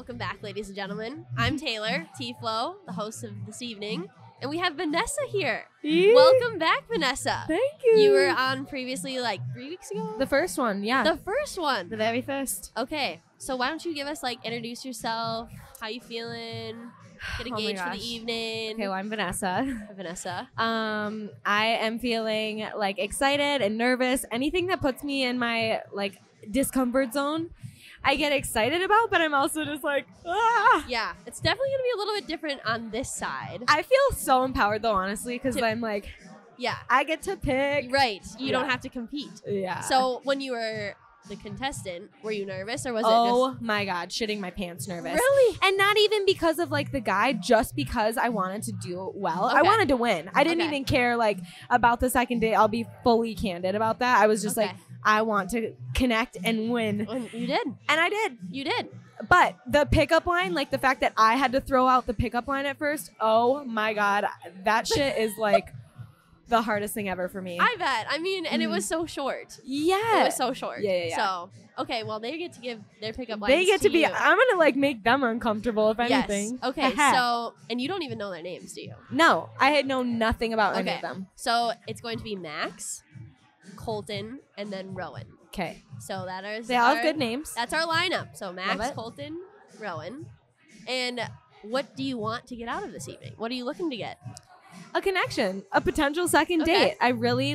Welcome back, ladies and gentlemen. I'm Taylor, T-Flow, the host of this evening, and we have Vanessa here. Yeah. Welcome back, Vanessa. Thank you. You were on previously, like 3 weeks ago? The first one, yeah. The first one. The very first. Okay, so why don't you give us, introduce yourself, how you feeling, get engaged for the evening. Okay, well, I'm Vanessa. Vanessa. I am feeling, excited and nervous. Anything that puts me in my, discomfort zone, I get excited about, but I'm also just ah! Yeah, it's definitely going to be a little bit different on this side. I feel so empowered, though, honestly, because I'm yeah, I get to pick. Right. You don't have to compete. Yeah. So when you were the contestant, were you nervous or was it Oh my God, shitting my pants nervous. Really? And not even because of the guy, just because I wanted to do well. Okay. I wanted to win. I didn't Okay. even care about the second date. I'll be fully candid about that. I was just Okay. I want to connect and win. And you did. And I did. You did. But the pickup line, the fact that I had to throw out the pickup line at first, oh my God, that shit is the hardest thing ever for me. I bet. I mean, and it was so short. Yeah. It was so short. Yeah. So, okay, well, they get to give their pickup lines They get to be, you. I'm going to make them uncomfortable if anything. Yes. Okay, so, and you don't even know their names, do you? No, I had known nothing about any of them. So it's going to be Max, Colton, and then Rowan. Okay. So that is They all have good names. That's our lineup. So Love Max, it. Colton, Rowan. And what do you want to get out of this evening? What are you looking to get? A connection, a potential second Okay. date. I really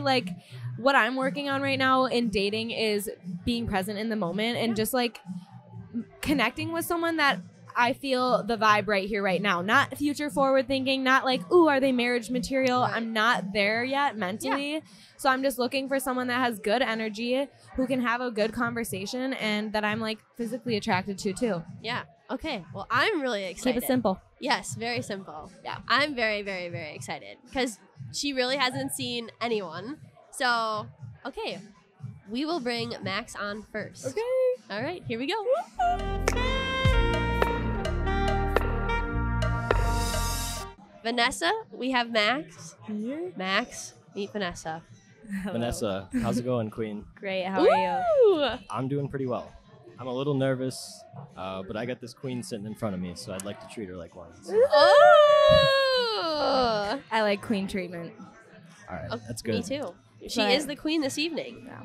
what I'm working on right now in dating is being present in the moment and just connecting with someone that I feel the vibe right here, right now. Not future forward thinking, not ooh, are they marriage material? Right. I'm not there yet mentally. Yeah. So I'm just looking for someone that has good energy, who can have a good conversation, and that I'm physically attracted to too. Yeah. Okay. Well, I'm really excited. Keep it simple. Yes, very simple. Yeah. I'm very, very, very excited because she really hasn't seen anyone. So, okay, we will bring Max on first. Okay. All right, here we go. Vanessa, we have Max. Yeah. Max, meet Vanessa. Vanessa, how's it going, Queen? Great. How are you? Ooh. I'm doing pretty well. I'm a little nervous, but I got this queen sitting in front of me, so I'd like to treat her like one. So, Oh. I like queen treatment. all right, Oh, that's good. Me too. She But- is the queen this evening. Yeah.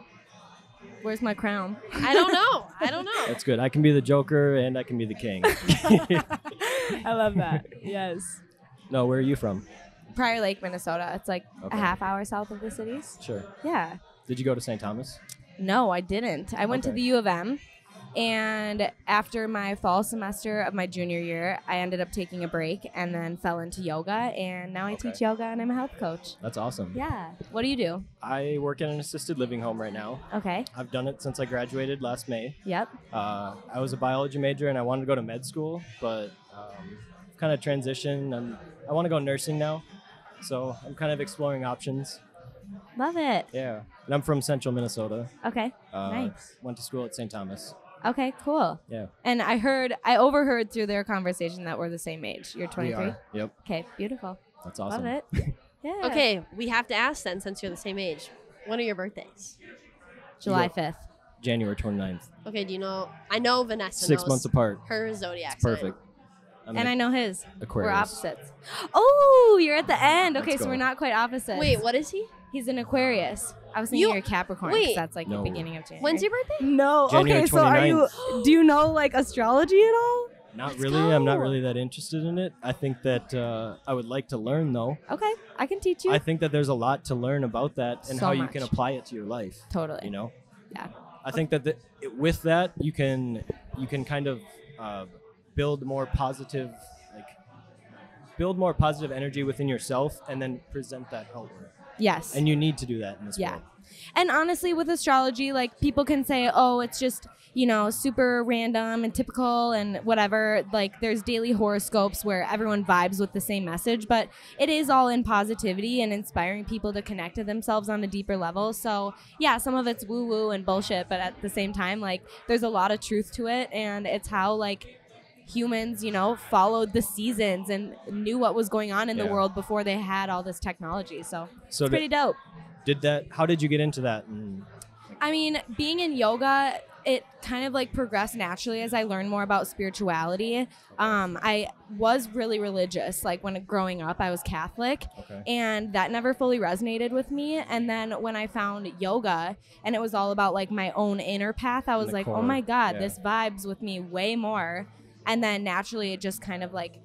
Where's my crown? I don't know. I don't know. That's good. I can be the Joker and I can be the king. I love that. Yes. No, where are you from? Prior Lake, Minnesota. It's a Okay. half hour south of the cities. Sure. Yeah. Did you go to St. Thomas? No, I didn't. I went to Okay. the U of M. And after my fall semester of my junior year, I ended up taking a break and then fell into yoga. And now I Okay. teach yoga and I'm a health coach. That's awesome. Yeah. What do you do? I work in an assisted living home right now. Okay. I've done it since I graduated last May. Yep. I was a biology major and I wanted to go to med school, but kind of transitioned. I want to go nursing now, so I'm kind of exploring options. Love it. Yeah, and I'm from central Minnesota. Okay. Nice. Went to school at St. Thomas. Okay, cool. Yeah. And I overheard through their conversation that we're the same age. You're 23? We are. Yep. Okay, beautiful. That's awesome. Love it. Yeah. Okay, we have to ask then, since you're the same age. When are your birthdays? July You 5th. January 29th. Okay, do you know? I know Vanessa 6 knows months apart. her zodiac It's perfect. sign. And I know his. Aquarius. We're opposites. Oh, you're at the end. Okay, Let's so go. we're not quite opposites. Wait, what is he? He's an Aquarius. I was thinking You- you're Capricorn. 'cause wait. that's the No. beginning of January. When's your birthday? No. January okay, so are you? 29th. Do you know astrology at all? Not Let's really. I'm not go. really that interested in it. I think that I would like to learn, though. Okay, I can teach you. I think that there's a lot to learn about that and So how you much. can apply it to your life. Totally. You know. Yeah. I think that with that you can kind of build more positive energy within yourself and then present that outward. Yes. And you need to do that in this Yeah. world. And honestly, with astrology, people can say, oh, it's just, super random and typical and whatever. There's daily horoscopes where everyone vibes with the same message, but it is all in positivity and inspiring people to connect to themselves on a deeper level. So, yeah, some of it's woo-woo and bullshit, but at the same time, there's a lot of truth to it. And it's how, humans, followed the seasons and knew what was going on in the Yeah. world before they had all this technology. So, So it's pretty dope. how did you get into that? I mean, being in yoga it kind of like progressed naturally as I learned more about spirituality. I was really religious. Like when growing up, I was Catholic, and that never fully resonated with me. And then when I found yoga and it was all about like my own inner path, I was like, oh my God, this vibes with me way more. And then naturally it just kind of like,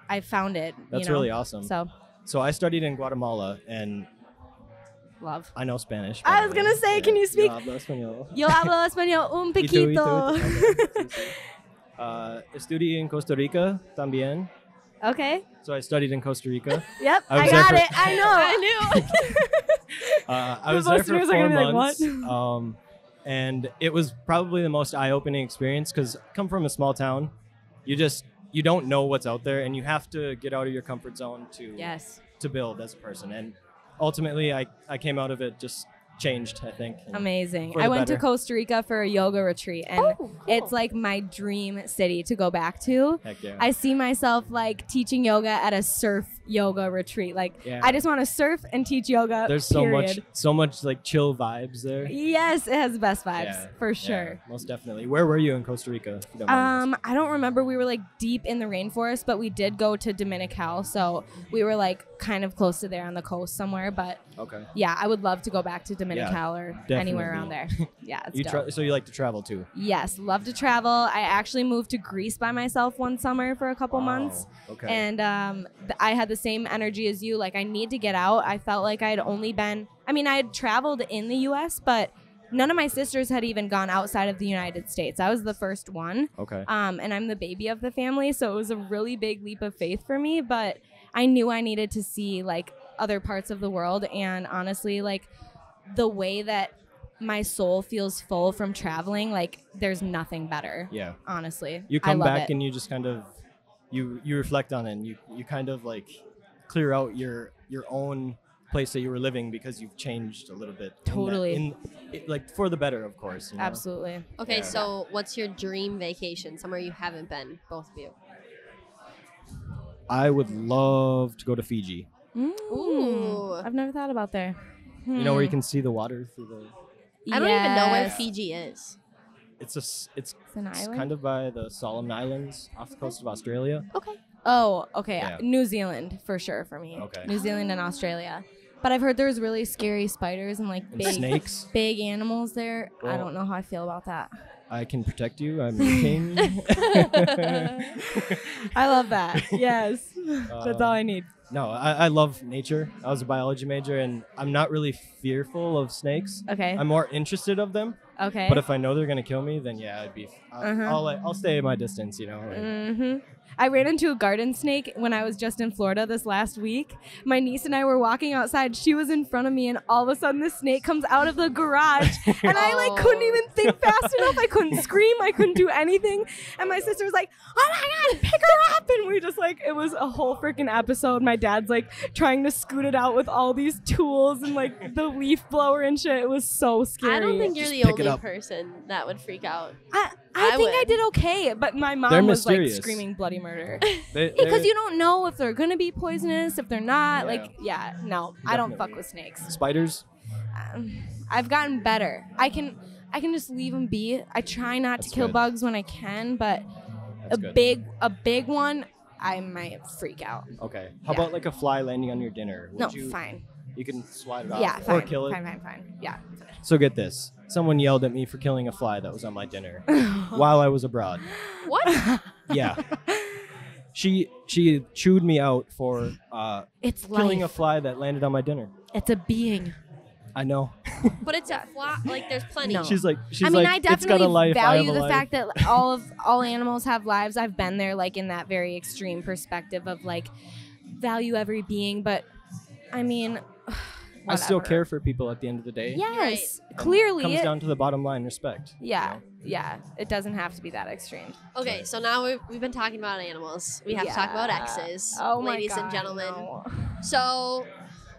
I found it. That's really awesome. So I studied in Guatemala, and love. I know Spanish. I was going to say, can you speak? Yo hablo español. Yo hablo español un poquito. Estudié en Costa Rica también. Okay. So I studied in Costa Rica. Yep, I got it. I know. I knew. I was there for 4 months. And it was probably the most eye-opening experience because I come from a small town. You don't know what's out there, and you have to get out of your comfort zone to build as a person. And ultimately, I came out of it just changed, I think. Amazing. I went to Costa Rica for a yoga retreat, and it's like my dream city to go back to. Heck yeah. I see myself like teaching yoga at a surf yoga retreat. Like I just want to surf and teach yoga. There's so much like chill vibes there. Yes, it has the best vibes for sure. Yeah, most definitely. Where were you in Costa Rica? I don't remember. We were like deep in the rainforest, but we did go to Dominical, so we were like kind of close to there on the coast somewhere. But yeah, I would love to go back to Dominical or anywhere around there. Yeah, it's dope. So you like to travel too? Yes, love to travel. I actually moved to Greece by myself one summer for a couple months. And I had the same energy as you. Like, I need to get out. I felt like I had traveled in the U.S., but none of my sisters had even gone outside of the United States. I was the first one. And I'm the baby of the family, so it was a really big leap of faith for me, but I knew I needed to see, like, other parts of the world. And honestly, like, the way that my soul feels full from traveling, like, there's nothing better. Yeah. Honestly. You come back and you just kind of, you reflect on it, and you kind of, like, clear out your own place that you were living because you've changed a little bit. Totally. Like, for the better, of course. You know? Absolutely. Okay, so what's your dream vacation? Somewhere you haven't been, both of you. I would love to go to Fiji. Ooh. I've never thought about there. You know where you can see the water through the... I don't even know where Fiji is. It's an island? kind of by the Solomon Islands off the coast of Australia. Okay. Oh, okay. Yeah. New Zealand for sure for me. Okay. New Zealand and Australia. But I've heard there's really scary spiders and like big snakes, big animals there. Well, I don't know how I feel about that. I can protect you. I'm your king. I love that. Yes. That's all I need. No, I love nature. I was a biology major, and I'm not really fearful of snakes. Okay. I'm more interested of them. Okay. But if I know they're gonna kill me, then yeah, I'll stay at my distance. You know. Like. I ran into a garden snake when I was just in Florida this last week. My niece and I were walking outside. She was in front of me, and all of a sudden the snake comes out of the garage. And I like couldn't even think fast enough. I couldn't scream. I couldn't do anything. And my sister was like, oh my God, pick her up. And we just like, it was a whole freaking episode. My dad's like trying to scoot it out with all these tools and like the leaf blower and shit. It was so scary. I don't think you're the only person that would freak out. I think I did okay, but my mom was like screaming bloody murder. Because you don't know if they're going to be poisonous, if they're not. Like, no, I don't fuck with snakes. Spiders? I've gotten better. I can just leave them be. I try not to kill bugs when I can, but a big one, I might freak out. Okay. How about like a fly landing on your dinner? Fine. You can swat it off fine, or kill it? Fine. Yeah. So get this. Someone yelled at me for killing a fly that was on my dinner while I was abroad. What? Yeah. She chewed me out for killing a fly that landed on my dinner. It's a being. I know. But it's a fly. Like, there's plenty. No. She's like, I definitely it's got a life, value the fact that all animals have lives. I've been there, like, in that very extreme perspective of like value every being. But I mean, I still care for people at the end of the day. Yes, clearly. It comes down to the bottom line, respect. Yeah, yeah. It doesn't have to be that extreme. Okay, so now we've been talking about animals. We have to talk about exes, ladies and gentlemen. No. So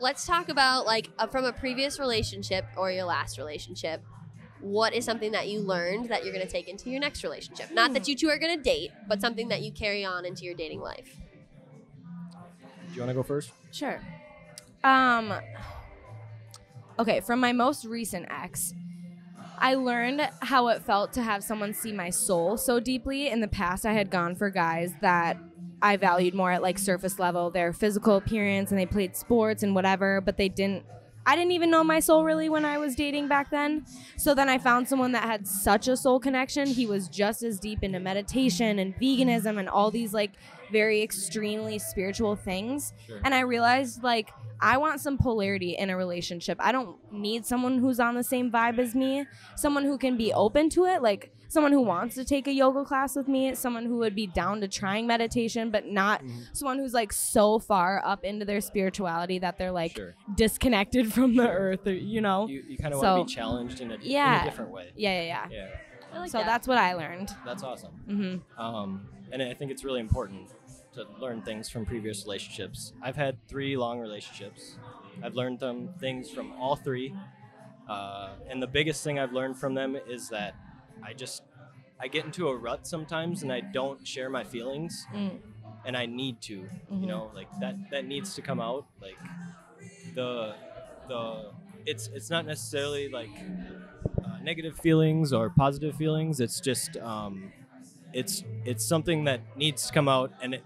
let's talk about, like, from a previous relationship or your last relationship, what is something that you learned that you're going to take into your next relationship? Not that you two are going to date, but something that you carry on into your dating life. Do you want to go first? Sure. Okay, from my most recent ex, I learned how it felt to have someone see my soul so deeply. In the past, I had gone for guys that I valued more at like surface level, their physical appearance, and they played sports and whatever, but I didn't even know my soul really when I was dating back then. So then I found someone that had such a soul connection. He was just as deep into meditation and veganism and all these like very extremely spiritual things. Sure. And I realized like I want some polarity in a relationship. I don't need someone who's on the same vibe as me, someone who can be open to it, like someone who wants to take a yoga class with me, someone who would be down to trying meditation, but not someone who's like so far up into their spirituality that they're like disconnected from the earth, or, you know. You kind of want to be challenged in a different way. Yeah. I like so that. That's what I learned. That's awesome. And I think it's really important to learn things from previous relationships. I've had 3 long relationships. I've learned things from all 3. And the biggest thing I've learned from them is that I get into a rut sometimes and I don't share my feelings, and I need to, you know, like that needs to come out. Like it's not necessarily like negative feelings or positive feelings. It's just it's something that needs to come out, and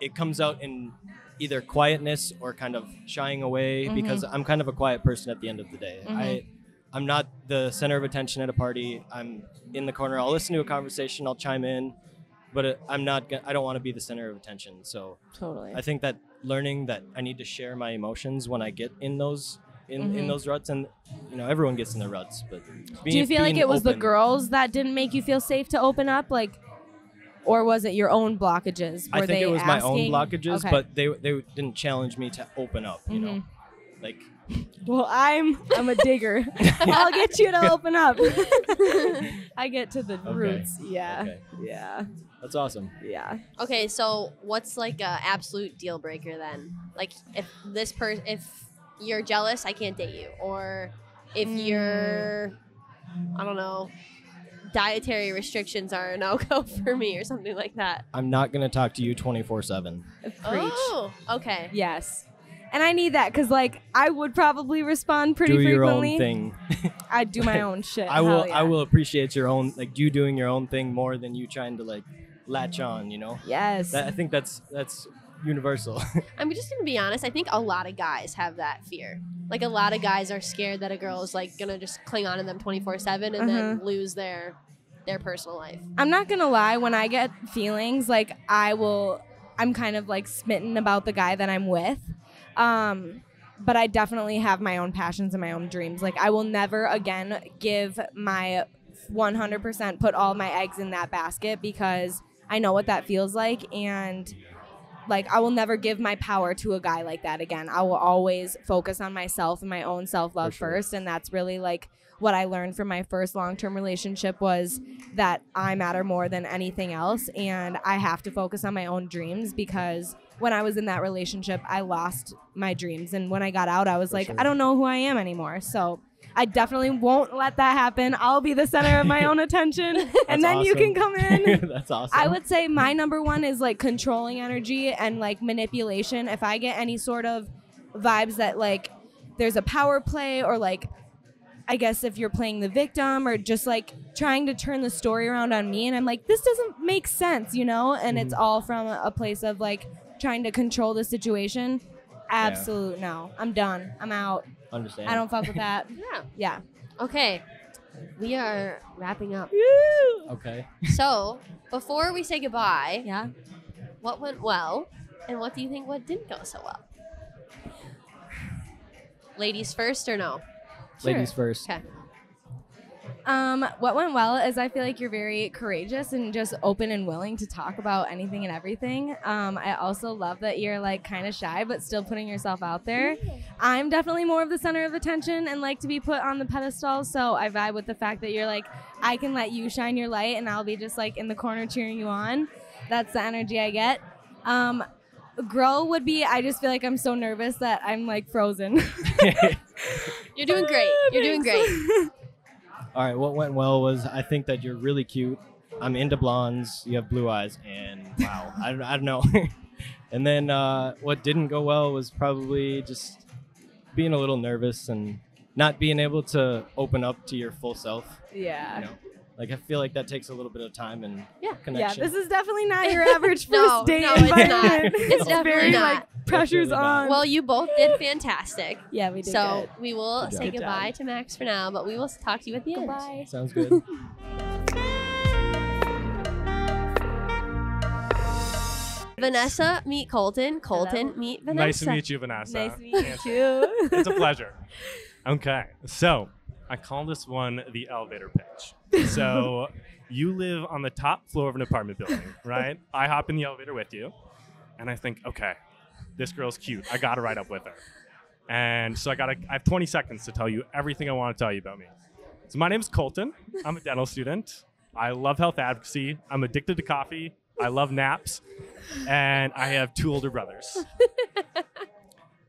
it comes out in either quietness or kind of shying away, because I'm kind of a quiet person at the end of the day. I'm not the center of attention at a party. I'm in the corner. I'll listen to a conversation. I'll chime in, but I don't want to be the center of attention. So totally, I think that learning that I need to share my emotions when I get in those in those ruts, and you know, everyone gets in their ruts. But do you feel like it was the girls that didn't make you feel safe to open up, like, or was it your own blockages? I think it was my own blockages, but they didn't challenge me to open up. You know, like. Well, I'm a digger. I'll get you to open up. I get to the roots. Yeah. Okay. Yeah. That's awesome. Yeah. Okay, so what's like a absolute deal breaker then? Like if you're jealous, I can't date you, or if you're, I don't know, dietary restrictions are a no-go for me or something like that. I'm not gonna talk to you 24/7. Preach. Oh, okay. Yes. And I need that because, like, I would probably respond pretty frequently. Do your own thing. I'd do my own shit. I will appreciate your own, like, you doing your own thing more than you trying to, like, latch on, you know? Yes. I think that's universal. I'm just going to be honest. I think a lot of guys have that fear. Like, a lot of guys are scared that a girl is, like, going to just cling on to them 24/7 and then lose their personal life. I'm not going to lie. When I get feelings, like, I'm kind of, like, smitten about the guy that I'm with. But I definitely have my own passions and my own dreams. Like, I will never again give my 100% put all my eggs in that basket, because I know what that feels like. And like, I will never give my power to a guy like that again. I will always focus on myself and my own self-love first. And that's really like what I learned from my first long-term relationship, was that I matter more than anything else. And I have to focus on my own dreams, because when I was in that relationship, I lost my dreams. And when I got out, I was like, I don't know who I am anymore. So I definitely won't let that happen. I'll be the center of my own attention. And then you can come in. That's awesome. I would say my number one is like controlling energy and like manipulation. If I get any sort of vibes that like there's a power play, or like, I guess if you're playing the victim, or just like trying to turn the story around on me, and I'm like, this doesn't make sense, you know? And it's all from a place of like trying to control the situation. Absolute no. I'm done. I'm out. Understand. I don't fuck with that. Yeah. Okay. We are wrapping up. Okay. So, before we say goodbye, Yeah. what went well, and what do you think what didn't go so well? Ladies first or no? Ladies first. Okay. What went well is I feel like you're very courageous and just open and willing to talk about anything and everything. I also love that you're like kind of shy but still putting yourself out there. I'm definitely more of the center of attention and like to be put on the pedestal, so I vibe with the fact that you're like, I can let you shine your light and I'll be just like in the corner cheering you on. That's the energy I get. Grow would be, I just feel like I'm so nervous that I'm like frozen. You're doing great. You're doing great. All right, what went well was I think that you're really cute. I'm into blondes. You have blue eyes, and wow, I don't know. And then what didn't go well was probably just being a little nervous and not being able to open up to your full self. Yeah. You know? Like, I feel like that takes a little bit of time and connection. Yeah, this is definitely not your average first date it's environment. not. It's definitely very, not. like, pressure's on. Well, you both did fantastic. Yeah, we did So good. we will say Good goodbye job. to Max for now, but we will talk to you at the Goodbye. end. Sounds good. Vanessa, meet Colton. Colton, Hello. meet Vanessa. Nice to meet you, Vanessa. Nice to meet you. It's a pleasure. Okay, so I call this one the elevator pitch. So you live on the top floor of an apartment building, right? I hop in the elevator with you, and I think, okay, this girl's cute. I gotta ride up with her. And so I have 20 seconds to tell you everything I want to tell you about me. So my name's Colton. I'm a dental student. I love health advocacy. I'm addicted to coffee. I love naps. And I have 2 older brothers.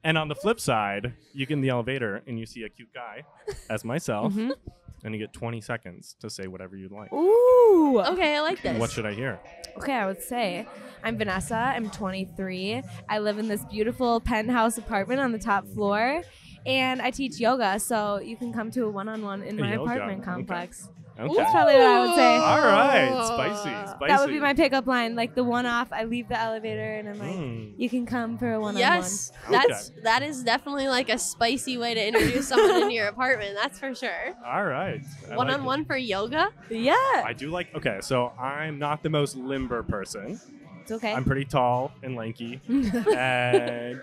And on the flip side, you get in the elevator and you see a cute guy, as myself, and you get 20 seconds to say whatever you'd like. Ooh. Okay, I like this. What should I hear? Okay, I would say I'm Vanessa. I'm 23. I live in this beautiful penthouse apartment on the top floor, and I teach yoga. So you can come to a one-on-one in my Yoga, apartment okay. complex. Okay. That's probably what I would say. All right. Spicy. That would be my pickup line, like the one-off. I leave the elevator and I'm like, you can come for a one-on-one. Yes, that is definitely like a spicy way to introduce someone into your apartment. That's for sure. All right. One-on-one for yoga? Yeah. I do like. Okay, so I'm not the most limber person. It's okay. I'm pretty tall and lanky, and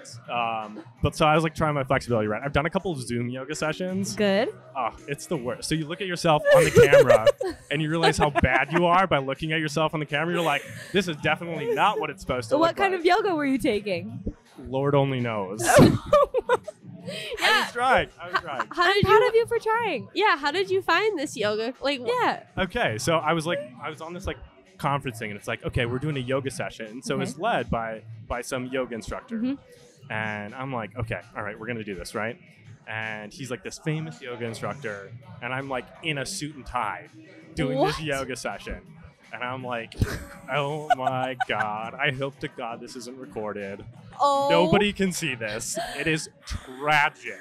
but so I was like trying my flexibility. Right, I've done a couple of Zoom yoga sessions. Good. Oh, it's the worst. So you look at yourself on the camera, and you realize how bad you are by looking at yourself on the camera. You're like, this is definitely not what it's supposed to. So look what kind like. of yoga were you taking? Lord only knows. I was trying. I'm I'm proud of you for trying. Yeah, how did you find this yoga? Like, Yeah. Okay, so I was on this like conference thing, and it's like, okay, we're doing a yoga session. So it's led by some yoga instructor. And I'm like, okay, all right, we're gonna do this, right? And he's like this famous yoga instructor, and I'm like in a suit and tie doing this yoga session. And I'm like, oh my God, I hope to God this isn't recorded. Oh. Nobody can see this. It is tragic.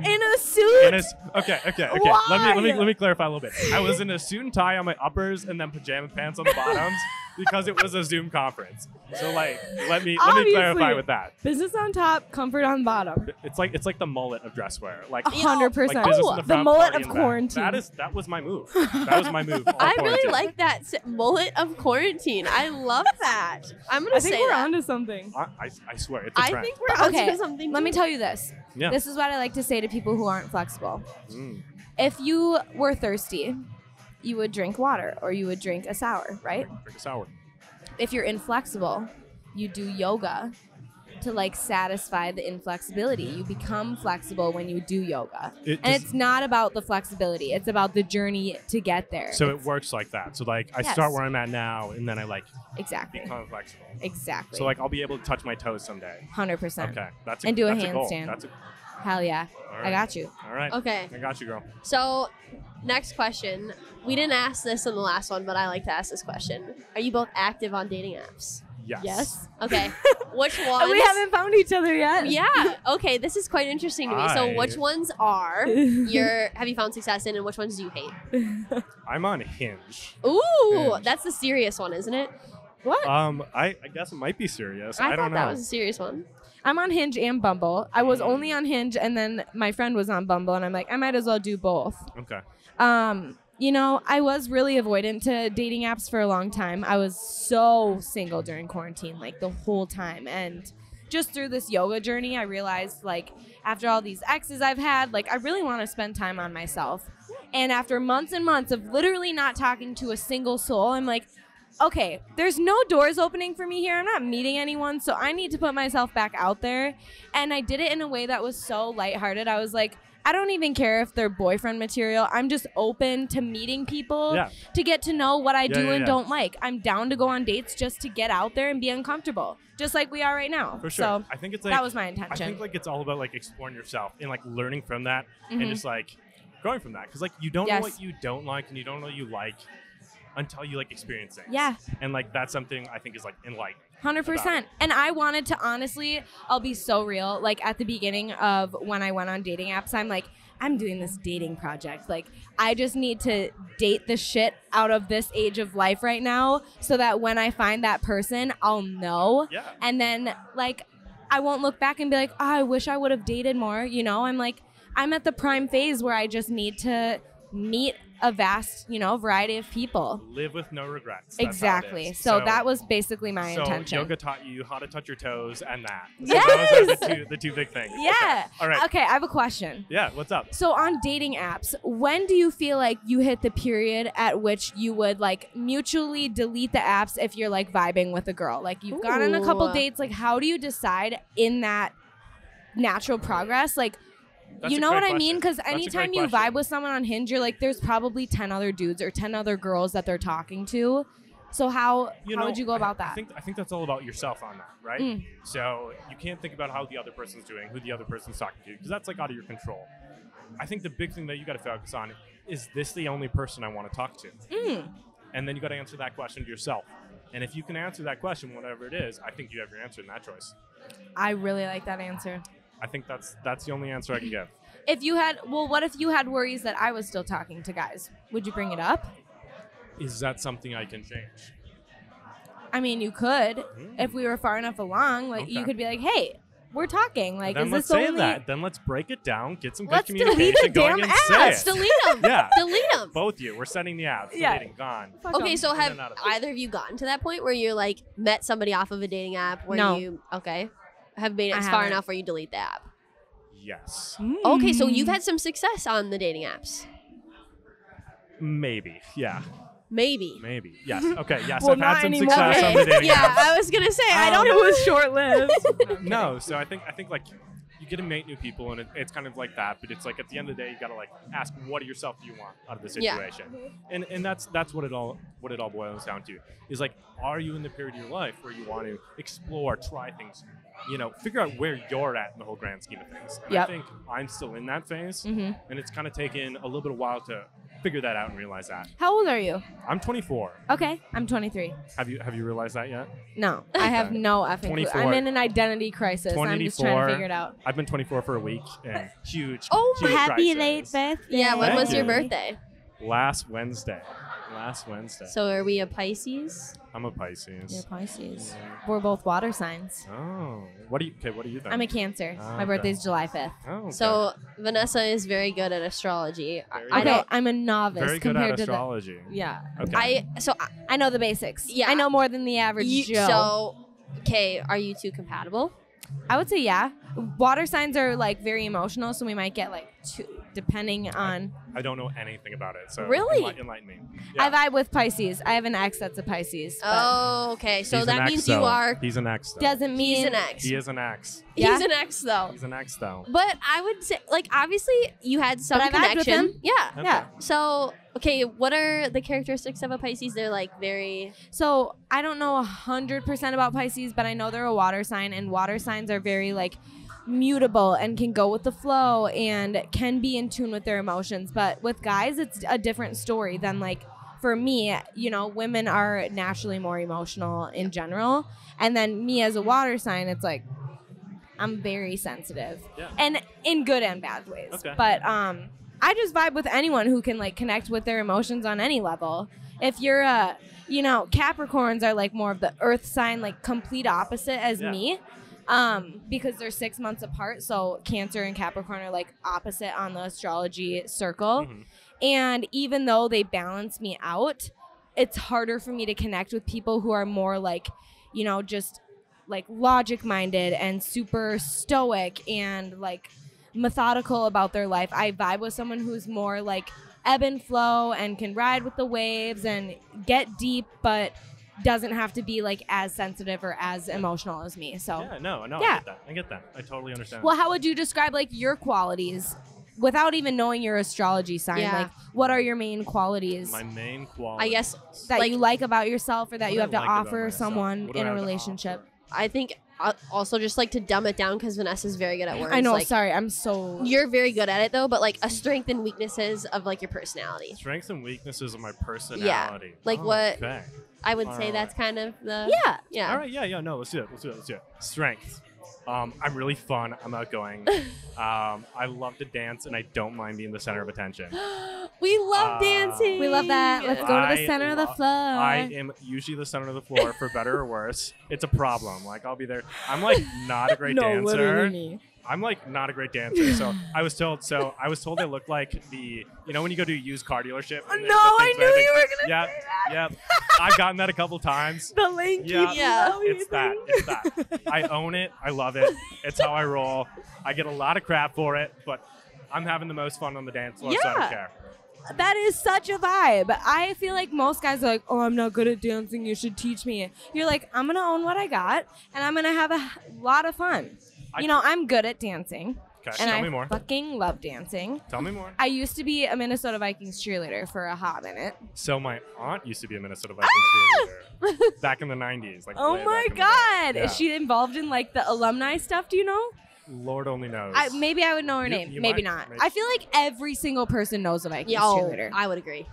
In a suit? Okay. Why? Let me clarify a little bit. I was in a suit and tie on my uppers and then pajama pants on the bottoms because it was a Zoom conference. So like, let me clarify with that. Business on top, comfort on bottom. It's like the mullet of dress wear. Like 100%. like business in the front, mullet party of in the back. quarantine. That was my move. That was my move. I really like that mullet of quarantine. I love that. I'm gonna I say think we're that. onto something. I swear, it's a trend. I think we're onto something. Let me tell you this. Yeah. This is what I like to say to people who aren't flexible. Mm. If you were thirsty, you would drink water or you would drink a sour, right? Drink a sour. If you're inflexible, you do yoga to like satisfy the inflexibility. You become flexible when you do yoga. It's not about the flexibility. It's about the journey to get there. So it works like that. So like I start where I'm at now, and then I like become flexible. Exactly. So like I'll be able to touch my toes someday. 100%. Okay, that's and do a that's handstand. That's Hell yeah. right. I got you. All right. Okay. I got you, girl. So, next question. We didn't ask this in the last one, but I like to ask this question. Are you both active on dating apps? Yes. Okay. Which ones? We haven't found each other yet. Yeah. Okay. This is quite interesting to me. So, which ones have you found success in, and which ones do you hate? I'm on Hinge. Ooh, Hinge. that's the serious one, isn't it? What? I guess it might be serious. I don't thought know. that was a serious one. I'm on Hinge and Bumble. I was only on Hinge, and then my friend was on Bumble, and I'm like, I might as well do both. Okay. You know, I was really avoidant to dating apps for a long time. I was so single during quarantine, like the whole time. And just through this yoga journey, I realized, like, after all these exes I've had, like, I really want to spend time on myself. And after months and months of literally not talking to a single soul, I'm like, okay, there's no doors opening for me here. I'm not meeting anyone, so I need to put myself back out there. And I did it in a way that was so lighthearted. I was like, I don't even care if they're boyfriend material. I'm just open to meeting people to get to know what I do and don't like. I'm down to go on dates just to get out there and be uncomfortable, just like we are right now. For sure. So I think it's like, that was my intention. I think like it's all about like exploring yourself and like learning from that and just like growing from that. Because like you don't know what you don't like and you don't know what you like until you like experience things. Yeah. And like that's something I think is like enlightening. 100%. And I wanted to, honestly, I'll be so real. Like at the beginning of when I went on dating apps, I'm like, I'm doing this dating project. Like, I just need to date the shit out of this age of life right now so that when I find that person, I'll know. Yeah. And then, like, I won't look back and be like, oh, I wish I would have dated more. You know, I'm at the prime phase where I just need to meet a vast, variety of people. Live with no regrets. That's exactly. So that was basically my intention. So yoga taught you how to touch your toes and that. Yes! So those are the two big things. Yeah. Okay. All right. Okay, I have a question. Yeah, what's up? So on dating apps, when do you feel like you hit the period at which you would like mutually delete the apps if you're like vibing with a girl? Like you've gone on a couple dates, like how do you decide in that natural progress? Like, That's you know what I mean? Because Because anytime you vibe with someone on Hinge, you're like, there's probably 10 other dudes or 10 other girls that they're talking to. So how would you go about that? I think that's all about yourself on that, right? So you can't think about how the other person's doing, who the other person's talking to, because that's like out of your control. I think the big thing that you got to focus on is this the only person I want to talk to? And then you got to answer that question to yourself. And if you can answer that question, whatever it is, I think you have your answer in that choice. I really like that answer. I think that's the only answer I can give. What if you had worries that I was still talking to guys? Would you bring it up? Is that something I can change? I mean, you could if we were far enough along. Like you could be like, "Hey, we're talking. Like, then is let's this say only?" that. Then let's break it down. Get some good Let's delete communication the going damn and apps. say Let's it. delete them. Yeah. Delete them. Both you. We're sending the apps. Yeah. Deleting. Gone. Okay, so have out of it. either of you gotten to that point where you're like met somebody off of a dating app where No. you have made it I far haven't. enough where you delete the app? Yes. Okay, so you've had some success on the dating apps. Maybe. Yeah. Maybe. Yes. Okay. Yes. Well, I've not had some anymore. success on the dating Yeah, apps. I was gonna say I don't It know. was short lived. No. So I think like you get to meet new people and it's kind of like that, but it's like at the end of the day you gotta like ask what of yourself do you want out of the situation, and that's what it all boils down to is like, are you in the period of your life where you want to explore, try things, figure out where you're at in the whole grand scheme of things. And I think I'm still in that phase, and it's kind of taken a little bit of while to figure that out and realize that. How old are you? I'm 24. Okay, I'm 23. Have you realized that yet? No, I have no effing clue. 24. I'm in an identity crisis. I'm just trying to figure it out. I've been 24 for a week and huge. Oh, huge happy crisis. late birthday. Yeah, when Thank was your you. birthday? Last Wednesday. So are we a Pisces? I'm a Pisces. You're Pisces. We're both water signs. Oh. What do you think? I'm a Cancer. Oh, My birthday's July 5th. Oh, okay. So Vanessa is very good at astrology. Very I good. don't. I'm a novice very good compared at to astrology. yeah. Okay. I know the basics. Yeah. I know more than the average Joe. So, okay, are you two compatible? I would say yeah. Water signs are like very emotional, so we might get like two, depending on. I don't know anything about it, so Really? enlighten me. I vibe with Pisces. I have an ex that's a Pisces. But Oh, okay. So He's that an means ex, you though. are. He's an ex. Though. doesn't mean He's an ex. He is an ex. Yeah? He's an ex, though. He's an ex, though. But I would say, like, obviously, you had some But I vibed with connection. him. Yeah. Okay. Yeah. So, okay, what are the characteristics of a Pisces? They're like very. So I don't know 100% about Pisces, but I know they're a water sign, and water signs are very like mutable and can go with the flow and can be in tune with their emotions. But with guys, it's a different story than like for me, women are naturally more emotional in general. And then me as a water sign, it's like I'm very sensitive and in good and bad ways. Okay. But I just vibe with anyone who can like connect with their emotions on any level. If you're Capricorns are like more of the earth sign, like complete opposite as me. Because they're 6 months apart. So Cancer and Capricorn are like opposite on the astrology circle. And even though they balance me out, it's harder for me to connect with people who are more like, just like logic minded and super stoic and like methodical about their life. I vibe with someone who's more like ebb and flow and can ride with the waves and get deep, but doesn't have to be like as sensitive or as emotional as me. So I get that. I totally understand. well, how would you describe like your qualities without even knowing your astrology sign? Yeah. Like, what are your main qualities My main quality. I guess that you like about yourself or that What you do have I to like about offer myself? someone What do in I a have to relationship? offer? I think also just like to dumb it down because Vanessa's very good at words. I know. Like, Sorry, I'm so. you're very good at it though, but like a strength and weaknesses of like your personality. Strengths and weaknesses of my personality. Like Oh, what- Okay. I would say Alright. that's kind of the Yeah. yeah. All right. Yeah. No. Let's do it. Strength. I'm really fun. I'm outgoing. I love to dance, and I don't mind being the center of attention. We love dancing. We love that. Let's go to the center of the floor. I am usually the center of the floor, for better or worse. It's a problem. Like, I'll be there. I'm like not a great dancer. Literally me. I'm like not a great dancer, so I was told I looked like the, you know, when you go to a used car dealership. And No, I knew you were gonna Yep, say that. yep. I've gotten that a couple times. The lanky. Yeah. It's that. I own it. I love it. It's how I roll. I get a lot of crap for it, but I'm having the most fun on the dance floor, so I don't care. That is such a vibe. I feel like most guys are like, oh, I'm not good at dancing. You should teach me. You're like, I'm going to own what I got, and I'm going to have a lot of fun. I'm good at dancing. Okay, and tell me more. Fucking love dancing. Tell me more. I used to be a Minnesota Vikings cheerleader for a hot minute. So my aunt used to be a Minnesota Vikings cheerleader back in the 90s. Like, Oh way my back in the God. day. Yeah. Is she involved in like the alumni stuff? Do you know? Lord only knows. Maybe I would know her name. You Maybe might. not. Maybe. I feel like every single person knows a Vikings Yeah, cheerleader. I would agree.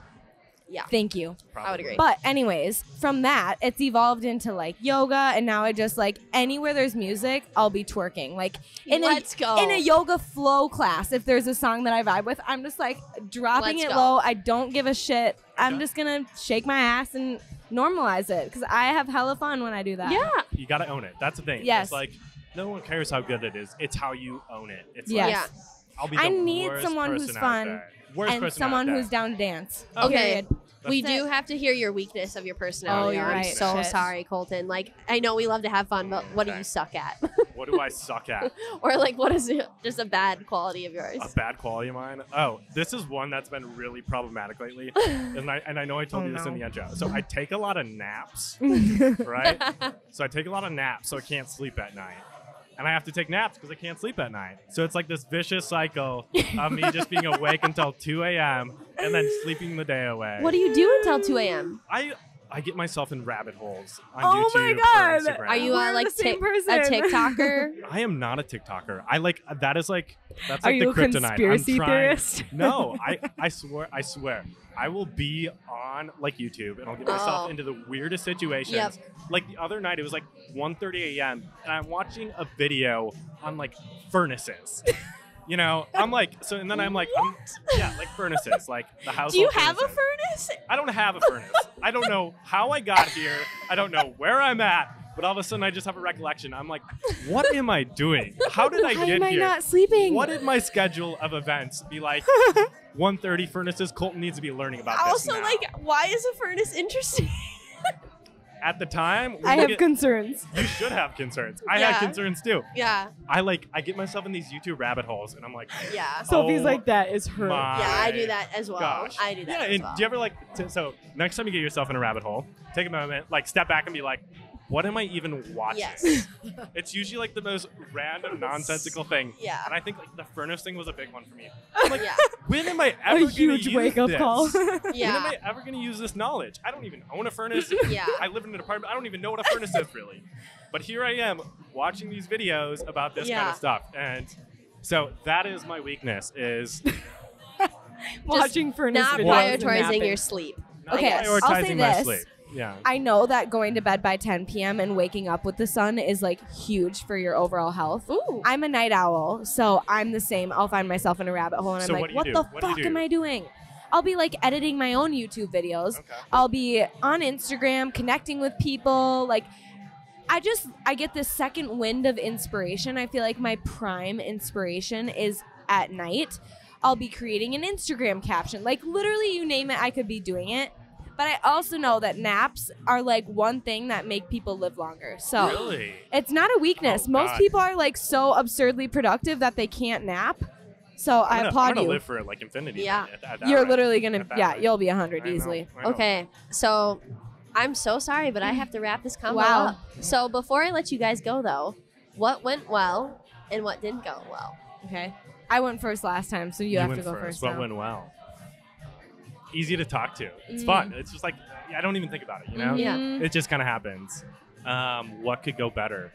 Yeah. Thank you. I would agree. But anyways, from that, it's evolved into like yoga, and now I just like anywhere there's music, I'll be twerking. Like Let's go. in a yoga flow class, if there's a song that I vibe with, I'm just like dropping Let's it go. low. I don't give a shit. I'm Okay. just gonna shake my ass and normalize it because I have hella fun when I do that. Yeah. You got to own it. That's the thing. Yes. It's like, no one cares how good it is. It's how you own it. It's Yes. like, Yeah. I'll be I the need worst someone who's person out fun there. Worst and person someone out who's there. down to dance. Okay. Period. We That's do have to hear your weakness of your personality. Oh, you're I'm right. so Shit. sorry, Colton. Like, I know we love to have fun, but what do Okay. you suck at? What do I suck at? Or like, what is just a bad quality of yours? A bad quality of mine? Oh, this is one that's been really problematic lately. and I know I told you this in the intro. So I take a lot of naps, right? So I take a lot of naps, so I can't sleep at night. And I have to take naps because I can't sleep at night. So it's like this vicious cycle of me just being awake until 2 a.m. and then sleeping the day away. What do you do until 2 a.m.? I get myself in rabbit holes on Oh YouTube my or God. Instagram. Are you We're like the same a person. TikToker? I am not a TikToker. That's like Are you the a kryptonite. conspiracy I'm trying, theorist? No, I swear. I will be on like YouTube and I'll get myself Oh. into the weirdest situations. Yep. Like the other night, it was like 1:30 a.m. and I'm watching a video on like furnaces. You know, I'm like, and then I'm like, like furnaces, like the house. Do you have a furnace? I don't have a furnace. I don't know how I got here. I don't know where I'm at. But all of a sudden, I just have a recollection. I'm like, what am I doing? How did I How get am I here? not sleeping? What did my schedule of events be like? 1:30 furnaces. Colton needs to be learning about this Also, now. like, why is a furnace interesting? At the time, I have concerns. you should have concerns. I Yeah. had concerns too. Yeah. I get myself in these YouTube rabbit holes, and I'm like, Yeah. Sophie's oh like, that is her. my Yeah, I do that as well. Gosh. I do that Yeah, as and well. do you ever so next time you get yourself in a rabbit hole, take a moment, like step back and be like, what am I even watching? Yes. It's usually like the most random, nonsensical thing. Yeah. And I think like the furnace thing was a big one for me. I'm like, Yeah. when am I A ever gonna huge use wake-up this? call. When am Yeah. I ever going to use this knowledge? I don't even own a furnace. Yeah. I live in an apartment. I don't even know what a furnace is really. But here I am watching these videos about this kind Yeah. of stuff. And so that is my weakness is Watching furnace Not videos and prioritizing napping. your sleep. not Okay, I'll say prioritizing my this. sleep. Yeah. I know that going to bed by 10 p.m. and waking up with the sun is like huge for your overall health. Ooh. I'm a night owl, so I'm the same. I'll find myself in a rabbit hole and So I'm what like, do you what do? the What do you fuck do? am I doing? I'll be like editing my own YouTube videos. Okay. I'll be on Instagram connecting with people. Like, I get this second wind of inspiration. I feel like my prime inspiration is at night. I'll be creating an Instagram caption. Like, literally, you name it, I could be doing it. But I also know that naps are like one thing that make people live longer. So Really? it's not a weakness. Oh, Most God. people are like so absurdly productive that they can't nap. So I I'm applaud gonna you. live for like infinity. Yeah. at that You're rate. literally gonna, At that yeah, rate. you'll be 100 I know, easily. I know. Okay, so I'm so sorry, but I have to wrap this combo Wow. up. So before I let you guys go, though, what went well and what didn't go well? Okay. I went first last time, so you have to went go first. What now. went well? Easy to talk to. It's Mm. fun. It's just like I don't even think about it. You know? Yeah. Mhm. It just kind of happens. What could go better?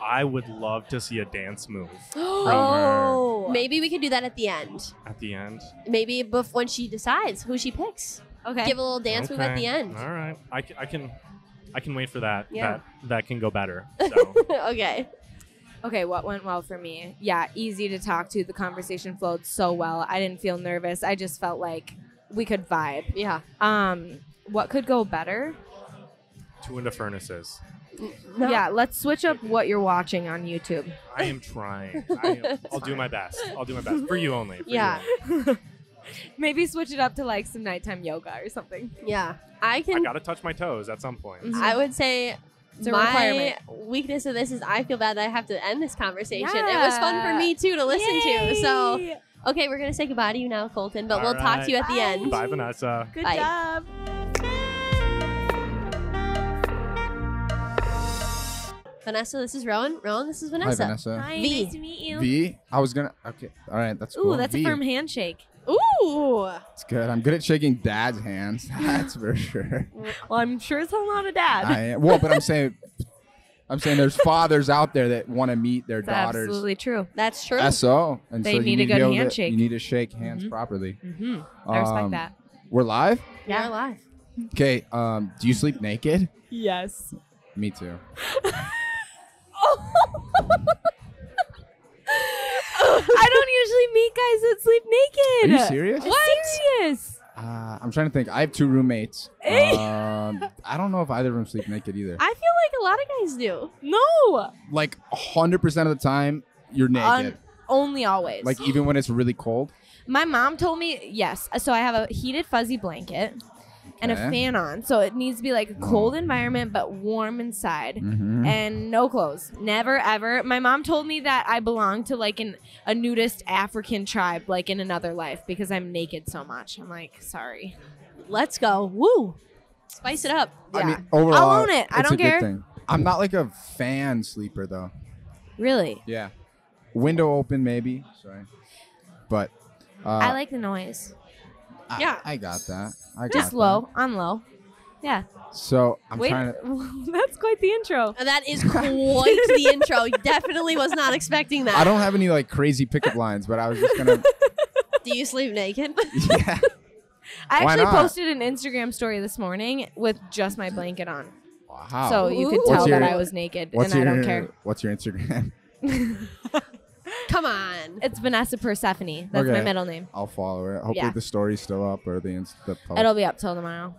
I would love to see a dance move Oh, maybe we could do that at the end. at the end. Maybe when she decides who she picks. Okay. Give a little dance move at the end. All right. I can wait for that. Yeah. That can go better. So Okay. Okay, what went well for me? Yeah, easy to talk to. The conversation flowed so well. I didn't feel nervous. I just felt like we could vibe. Yeah. What could go better? 2 into furnaces. No. Yeah, let's switch up what you're watching on YouTube. I am trying. I'll do my best. For you only. Yeah. You only. Maybe switch it up to like some nighttime yoga or something. Yeah. I gotta touch my toes at some point. Mm-hmm. I would say it's a my requirement. weakness of this is I feel bad that I have to end this conversation. Yeah. It was fun for me too to listen Yay. to. So, okay, we're gonna say goodbye to you now, Colton, but All we'll talk right. to you at the end. Bye, Vanessa. Good Bye. job. Vanessa, this is Rowan. Rowan, this is Vanessa. Hi, Vanessa. Hi, V. nice to meet you. V. I was gonna. Okay. All right. That's cool. Ooh, that's V. a firm handshake. Ooh. It's good. I'm good at shaking dad's hands. That's for sure. Well, I'm sure it's not a dad. I am. Well, but I'm saying there's fathers out there that want to meet their That's daughters. absolutely true. That's true. SO, and They so you need a to be good able to- handshake. You need to shake hands properly. Mm-hmm. I respect that. We're live. You're alive. Okay. Do you sleep naked? Yes. Me too. I don't usually meet guys that sleep naked. Are you serious? What? Serious. I'm trying to think. I have 2 roommates. I don't know if either of them sleep naked either. I feel like a lot of guys do. No. Like 100% of the time, you're naked. Only always. Like even when it's really cold. My mom told me yes. So I have a heated fuzzy blanket and a Okay. fan on. So it needs to be like a cold environment but warm inside. Mm-hmm. And no clothes. Never ever. My mom told me that I belong to like a nudist African tribe like in another life because I'm naked so much. I'm like, sorry. Let's go. Woo. Spice it up. Yeah. I mean, overall, I'll own it. I it's don't a good care. thing. I'm not like a fan sleeper though. Really? Yeah, window open maybe. Sorry, but I like the noise. Yeah. I got that. I got Just that. low. On low. Yeah. So I'm Wait. trying to. That's quite the intro. That is quite the intro. Definitely was not expecting that. I don't have any like crazy pickup lines, but I was just gonna. Do you sleep naked? Yeah. I Why actually not? posted an Instagram story this morning with just my blanket on. Wow. So you could Ooh. tell What's that your- I was naked What's and your I don't care. What's your Instagram? Come on. It's Vanessa Persephone. That's my Okay. middle name. I'll follow it. Hopefully Yeah. the story's still up or the post. It'll be up till tomorrow.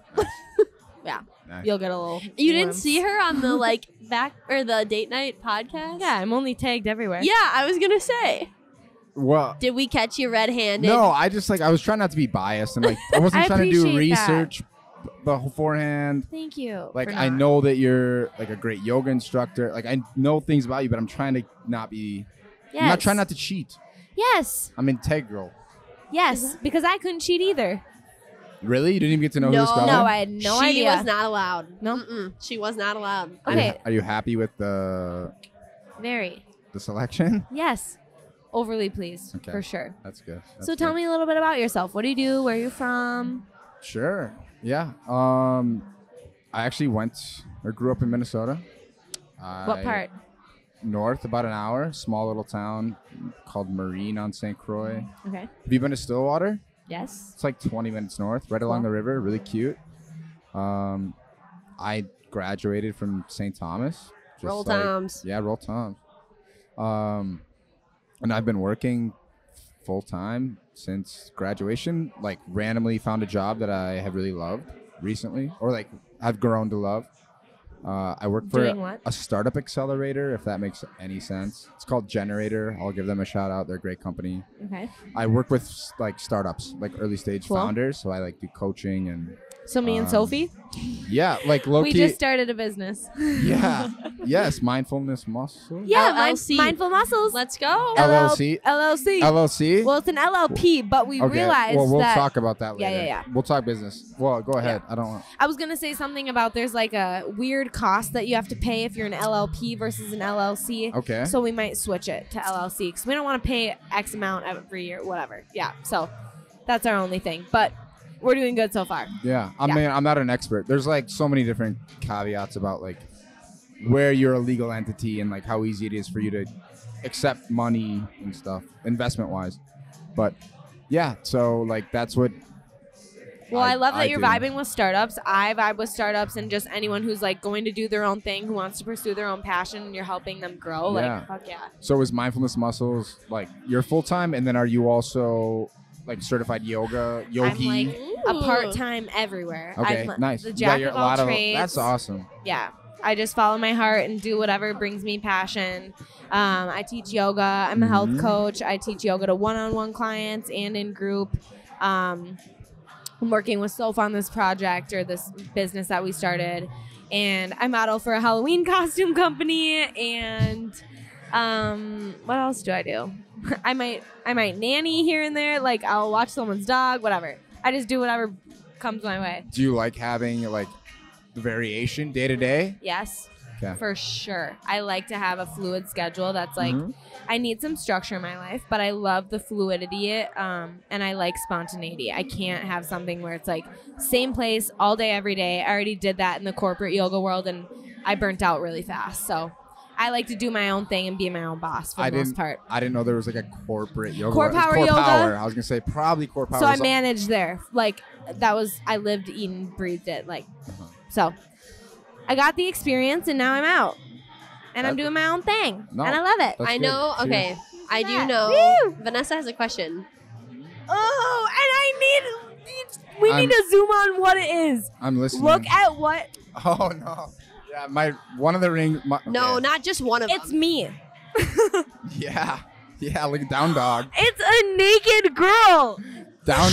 Yeah. Nice. You'll get a little. You didn't glimpse. see her on the like back or the date night podcast? Yeah, I'm only tagged everywhere. Yeah, I was gonna say. Well, Did we catch you red-handed? no, I just like I was trying not to be biased and like I wasn't I trying to do appreciate that. research beforehand. Thank you. Like for I not. know that you're like a great yoga instructor. Like I know things about you, but I'm trying to not be. Yes. I'm not trying not to cheat. Yes. I'm integral. Yes. Because I couldn't cheat either. Really? You didn't even get to know who was coming? No, I had no she idea. was not allowed. No? Mm-mm. She was not allowed. Okay. Are you happy with the Very. selection? Yes. Overly pleased. Okay. For sure. That's good. So tell me a little bit about yourself. What do you do? Where are you from? Sure. Yeah. I actually grew up in Minnesota. What part? North, about an hour. Small little town called Marine on St. Croix. Okay. Have you been to Stillwater? Yes. It's like 20 minutes north, right along Cool. the river. Really cute. I graduated from St. Thomas. Roll Toms. Yeah, Roll Toms. And I've been working full time since graduation. Like randomly found a job that I have really loved recently, or like I've grown to love. I work for Doing what? a startup accelerator, if that makes any sense. It's called Generator. I'll give them a shout out. They're a great company. Okay. I work with like startups, like early stage Cool. founders. So I like do coaching and So me and Sophie, yeah, like low we key. just started a business. Yeah. Yes. Mindfulness muscle. Yeah, LLC. Mindful Muscles. Let's go. LLC. LLC. LLC. Well, it's an LLP, but we Okay. realized Well, we'll that talk about that Yeah, later. yeah, yeah. We'll talk business. Well, go ahead. I don't want. I was gonna say something about there's like a weird cost that you have to pay if you're an LLP versus an LLC. Okay. So we might switch it to LLC because we don't want to pay X amount every year, whatever. Yeah. So that's our only thing, but we're doing good so far. Yeah. I mean, I'm not an expert. There's like so many different caveats about like where you're a legal entity and like how easy it is for you to accept money and stuff, investment wise. But yeah, so like that's what Well, I love that you're vibing with startups. I vibe with startups and just anyone who's like going to do their own thing, who wants to pursue their own passion, and you're helping them grow. Yeah. Like, fuck yeah. So is Mindfulness Muscles like your full time, and then are you also like certified yogi? I'm like a part-time everywhere. Okay, nice. The jack of all trades. That's awesome. Yeah. I just follow my heart and do whatever brings me passion. I teach yoga. I'm a health coach. I teach yoga to one-on-one clients and in group. I'm working with Soph on this project or this business that we started. And I model for a Halloween costume company. And what else do I do? I might nanny here and there. Like, I'll watch someone's dog, whatever. I just do whatever comes my way. Do you like having like the variation day to day? Yes. Okay. For sure. I like to have a fluid schedule that's like, I need some structure in my life, but I love the fluidity and I like spontaneity. I can't have something where it's like same place all day, every day. I already did that in the corporate yoga world and I burnt out really fast. So I like to do my own thing and be my own boss for the most part. I didn't know there was like a corporate yoga. Core power yoga. Power. I was going to say probably core power. So I managed there. Like I lived, eaten, breathed it. Like, so I got the experience and now I'm out. And I'm doing my own thing. No, and I love it. I know. Good. Okay. I do know. Woo! Vanessa has a question. Oh, and we need to zoom on what it is. I'm listening. Look at what. Oh, no. Yeah, one of the rings. No, not just one of them. It's me. Yeah. Yeah, like a down dog. It's a naked girl. Down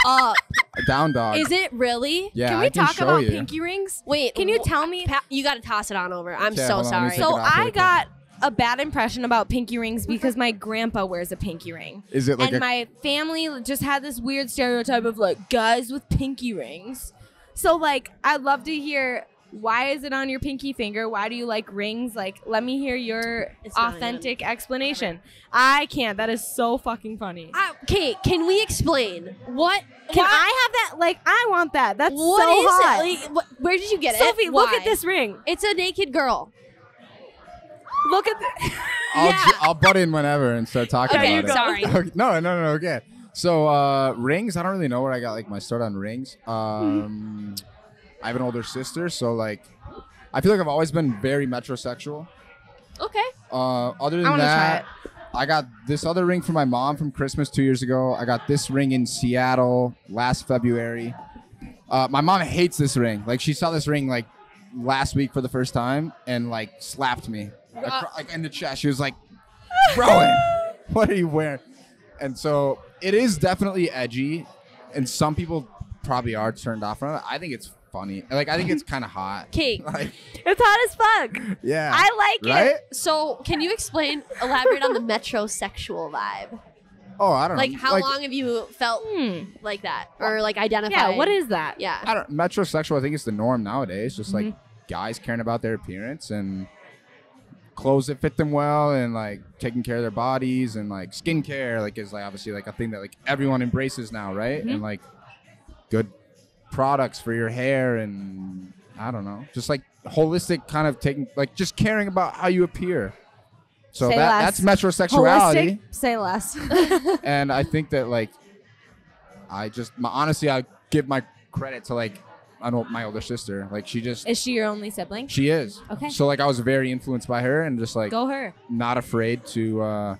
up. A down dog. Is it really? Yeah, Can we talk about pinky rings? Wait, can you tell me? You got to toss it on over. I'm okay, so sorry. So I got a bad impression about pinky rings because my grandpa wears a pinky ring. Is it like my family just had this weird stereotype of like guys with pinky rings. So like I'd love to hear, why is it on your pinky finger? Why do you like rings? Like, let me hear your authentic explanation. I can't. That is so fucking funny. Okay, can we explain what? Can I have that? Like, I want that. That's what so is hot. it? Like, where did you get Sophie, it? look Why? at this ring. It's a naked girl. Look at this. I'll butt in whenever and start talking about it. Sorry. Okay, no, okay. So rings, I don't really know where I got like my start on rings. I have an older sister, so like I feel like I've always been very metrosexual. Okay. Other than that, I got this other ring from my mom from Christmas 2 years ago. I got this ring in Seattle last February. My mom hates this ring. Like, she saw this ring like last week for the first time and like slapped me like in the chest. She was like, Rowan, what are you wearing? And so it is definitely edgy, and some people probably are turned off from it. I think it's funny. Like, I think it's kind of hot. Cake. Like, it's hot as fuck. Yeah. I like it. So can you elaborate on the metrosexual vibe? Oh, I don't know. Like, how long have you felt like that? Or like identified? Yeah, what is that? Yeah. Metrosexual, I think it's the norm nowadays. Just like guys caring about their appearance and clothes that fit them well and like taking care of their bodies and like skincare like is like obviously like a thing that like everyone embraces now, right? And like good products for your hair and I don't know, just like holistic kind of taking like just caring about how you appear. So that's metrosexuality. Holistic? Say less. And I think that like honestly I give my credit to like my older sister. Like, she just is she your only sibling? She is. Okay. So like I was very influenced by her and just like go her. Not afraid to I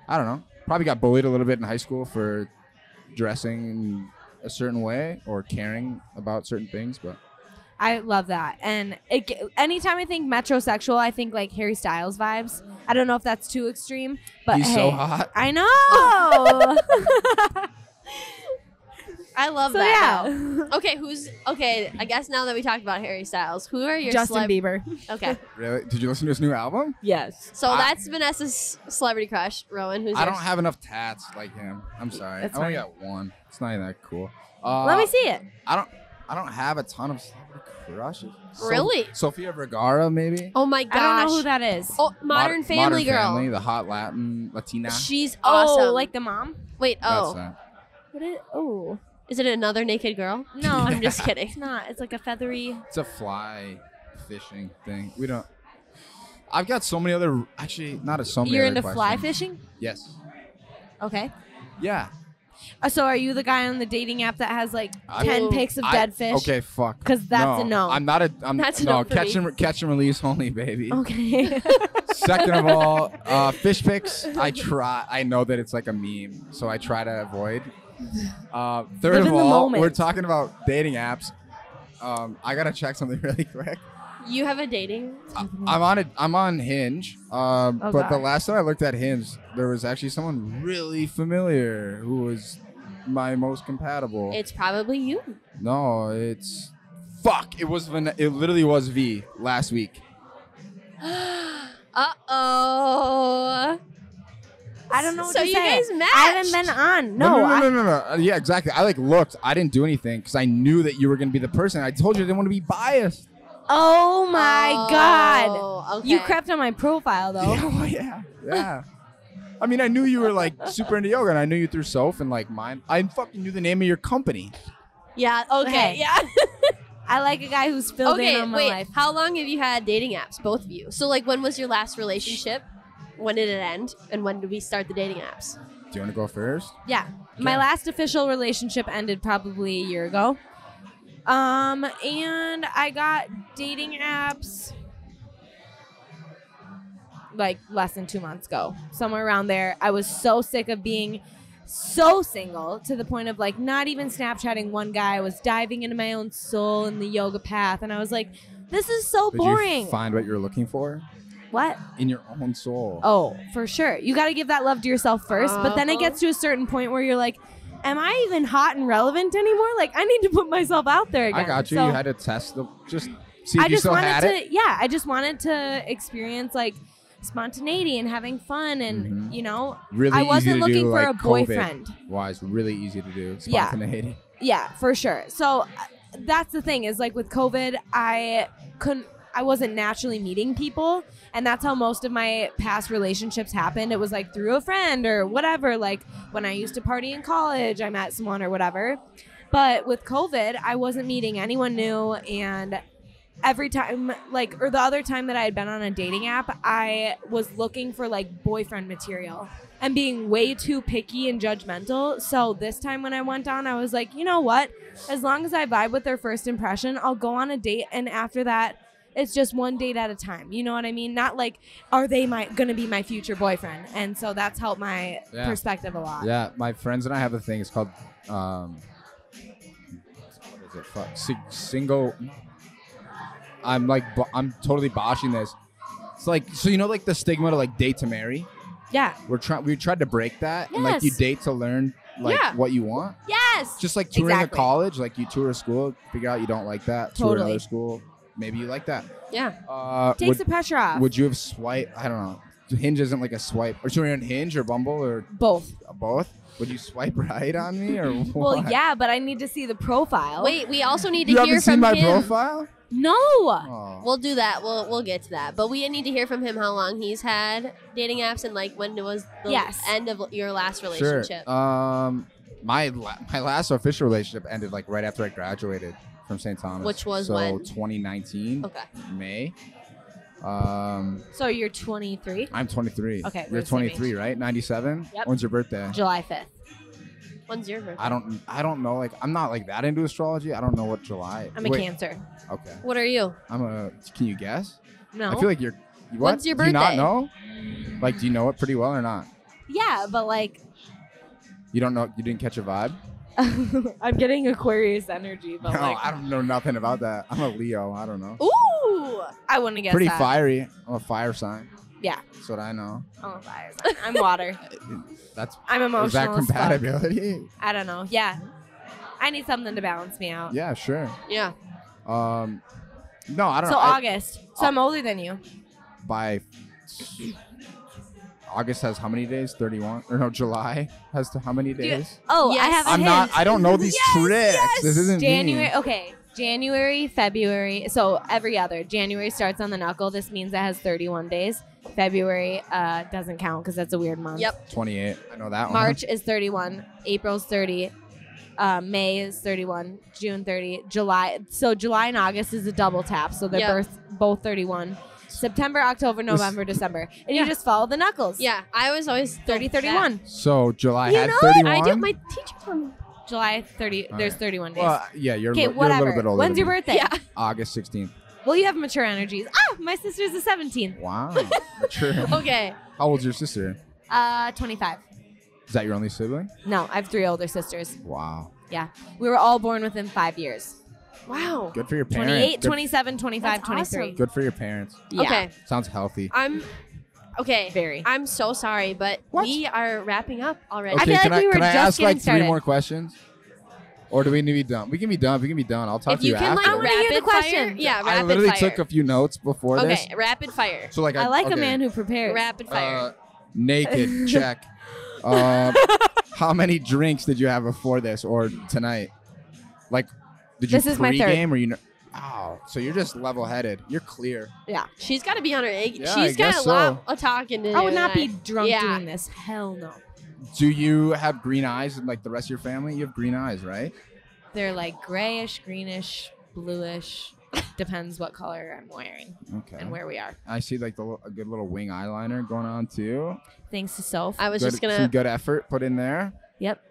don't know. Probably got bullied a little bit in high school for dressing a certain way or caring about certain things, but I love that. And anytime I think metrosexual, I think like Harry Styles vibes. I don't know if that's too extreme, but he's so hot. I know. I love that. Yeah. Okay, I guess now that we talked about Harry Styles, who are your Justin Bieber. Okay. Really? Did you listen to his new album? Yes. So that's Vanessa's celebrity crush, Rowan. Who's I don't have enough tats like him. I'm sorry. I only got one. It's not even that cool. Let me see it. I don't have a ton of celebrity crushes. Really? Sofia Vergara, maybe? Oh my gosh. I don't know who that is. Oh, Modern Family Girl. Family, the hot Latina. She's awesome. Oh, like the mom? Wait, That's that. What is? Oh. Is it another naked girl? No, I'm just kidding. It's not. It's like a feathery. It's a fly fishing thing. We don't. I've got so many other. Actually, not so many. You're other into questions. fly fishing? Yes. Okay. Yeah. So are you the guy on the dating app that has like 10 pics of dead fish? Okay, fuck. Because that's a no. I'm not a. That's no, no for me. catch and release only, baby. Okay. Second of all, fish pics. I know that it's like a meme, so I try to avoid. Third of all, we're talking about dating apps. I gotta check something really quick. You have a dating? I'm on Hinge. But the last time I looked at Hinge, there was actually someone really familiar who was my most compatible. It's probably you. No, it's fuck. It literally was V last week. Uh-oh. I don't know what so to you say. guys matched. I haven't been on. No. Yeah, exactly. I looked. I didn't do anything because I knew that you were gonna be the person. I told you I didn't want to be biased. Oh my God. Okay. You crept on my profile though. Yeah. I mean, I knew you were like super into yoga, and I knew you through Soph and like mine. I fucking knew the name of your company. Yeah. Okay. Yeah. I like a guy who's filled in on my life. How long have you had dating apps, both of you? So like, when was your last relationship? When did it end? And when did we start the dating apps? Do you want to go first? Yeah. My last official relationship ended probably a year ago. And I got dating apps like less than 2 months ago, somewhere around there. I was so sick of being so single to the point of like not even Snapchatting one guy. I was diving into my own soul in the yoga path. And I was like, this is so boring. Did you find what you're looking for? What? In your own soul. Oh, for sure. You got to give that love to yourself first. But then it gets to a certain point where you're like, am I even hot and relevant anymore? Like, I need to put myself out there again. I got you. So you had to test just see if you still had it. Yeah, I just wanted to experience like spontaneity and having fun and, you know, really I wasn't easy to looking do, for like a boyfriend. COVID-wise, really easy to do. Spontaneity. Yeah, for sure. So that's the thing is like with COVID, I wasn't naturally meeting people, and that's how most of my past relationships happened. It was like through a friend or whatever. Like when I used to party in college, I met someone or whatever. But with COVID, I wasn't meeting anyone new, and every time, like, or the other time that I had been on a dating app, I was looking for like boyfriend material and being way too picky and judgmental. So this time when I went on, I was like, you know what? As long as I vibe with their first impression, I'll go on a date, and after that, it's just one date at a time. You know what I mean? Not like, are they gonna be my future boyfriend? And so that's helped my perspective a lot. Yeah, my friends and I have a thing. It's called, what is it? Fuck. Single. I'm totally botching this. It's like, so you know, like the stigma to like date to marry. Yeah. We tried to break that, and like you date to learn like what you want. Yes. Just like touring a college, like you tour a school, figure out you don't like that. Tour another school. Maybe you like that. Yeah. Takes the pressure off. Would you have swiped? I don't know. Hinge isn't like a swipe. Or you on Hinge or Bumble or both? Both. Would you swipe right on me or what? Well, yeah, but I need to see the profile. Wait, we also need to hear from him. You haven't seen my profile? No. Oh. We'll do that. We'll get to that. But we need to hear from him how long he's had dating apps and like when was the end of your last relationship. Sure. My last official relationship ended like right after I graduated from St. Thomas. Which was when? 2019. Okay. May. So you're 23? I'm 23. Okay. You're 23, right? 97? Yep. When's your birthday? July 5th. When's your birthday? I don't know. Like, I'm not like that into astrology. I don't know what July. I'm a Cancer. Okay. What are you? Can you guess? No. I feel like you're. What? When's your birthday? Do you not know? Like, do you know it pretty well or not? Yeah, but like. You don't know? You didn't catch a vibe? I'm getting Aquarius energy, but no, like. I don't know nothing about that. I'm a Leo. I don't know. Ooh! I wouldn't guess pretty that. Fiery. I'm a fire sign. Yeah. That's what I know. I'm a fire sign. I'm water. I'm emotional. Is that compatibility? I don't know. Yeah. I need something to balance me out. Yeah, sure. Yeah. No, I don't know. So August. So I'm older than you. August has how many days? 31? Or no, July has how many days? I have a hint. I don't know these tricks. Yes. This isn't January. me. Okay. January, February. So every other. January starts on the knuckle. This means it has 31 days. February doesn't count because that's a weird month. Yep. 28. I know that one. March is 31. April's 30. May is 31. June 30. July. So July and August is a double tap. So they're both 31. September, October, November, December. And you just follow the knuckles. Yeah, I was always 30, 31. So July had what? 31. I do. My teacher told me. July 30. There's 31 days. Well, yeah, you're a Okay, little whatever. bit older. When's than your me. birthday? Yeah. August 16th. Well, you have mature energies. My sister's the 17th. Wow. Mature. Okay. How old's your sister? 25. Is that your only sibling? No, I have 3 older sisters. Wow. Yeah. We were all born within 5 years. Wow. Good for your parents. 28, Good- 27, 25, That's 23. awesome. Good for your parents. Yeah. Okay. Sounds healthy. Okay. Very. I'm so sorry, but we are wrapping up already. Okay, feel like we were can I just ask like getting 3 started. more questions? Or do we need to be done? We can be done. We can be done. I'll talk If to you you can after. I wanna hear the rapid fire. questions. Yeah, I rapid literally fire. took a few notes before this. Okay, rapid fire. So like I like okay. a man who prepares. Rapid fire. Naked, check. How many drinks did you have before this or tonight? Like, did you This is my third. pre-game or you? Oh, so you're just level-headed. You're clear. Yeah. She's got to be on her egg. Yeah, I She's got guess a lot so. of talking to do. I would not be tonight. drunk Yeah. doing this. Hell no. Do you have green eyes and like the rest of your family? You have green eyes, right? They're like grayish, greenish, bluish. Depends what color I'm wearing Okay. and where we are. I see like a good little wing eyeliner going on too. Thanks to Soph. I was Good, just gonna. some good effort put in there. Yep.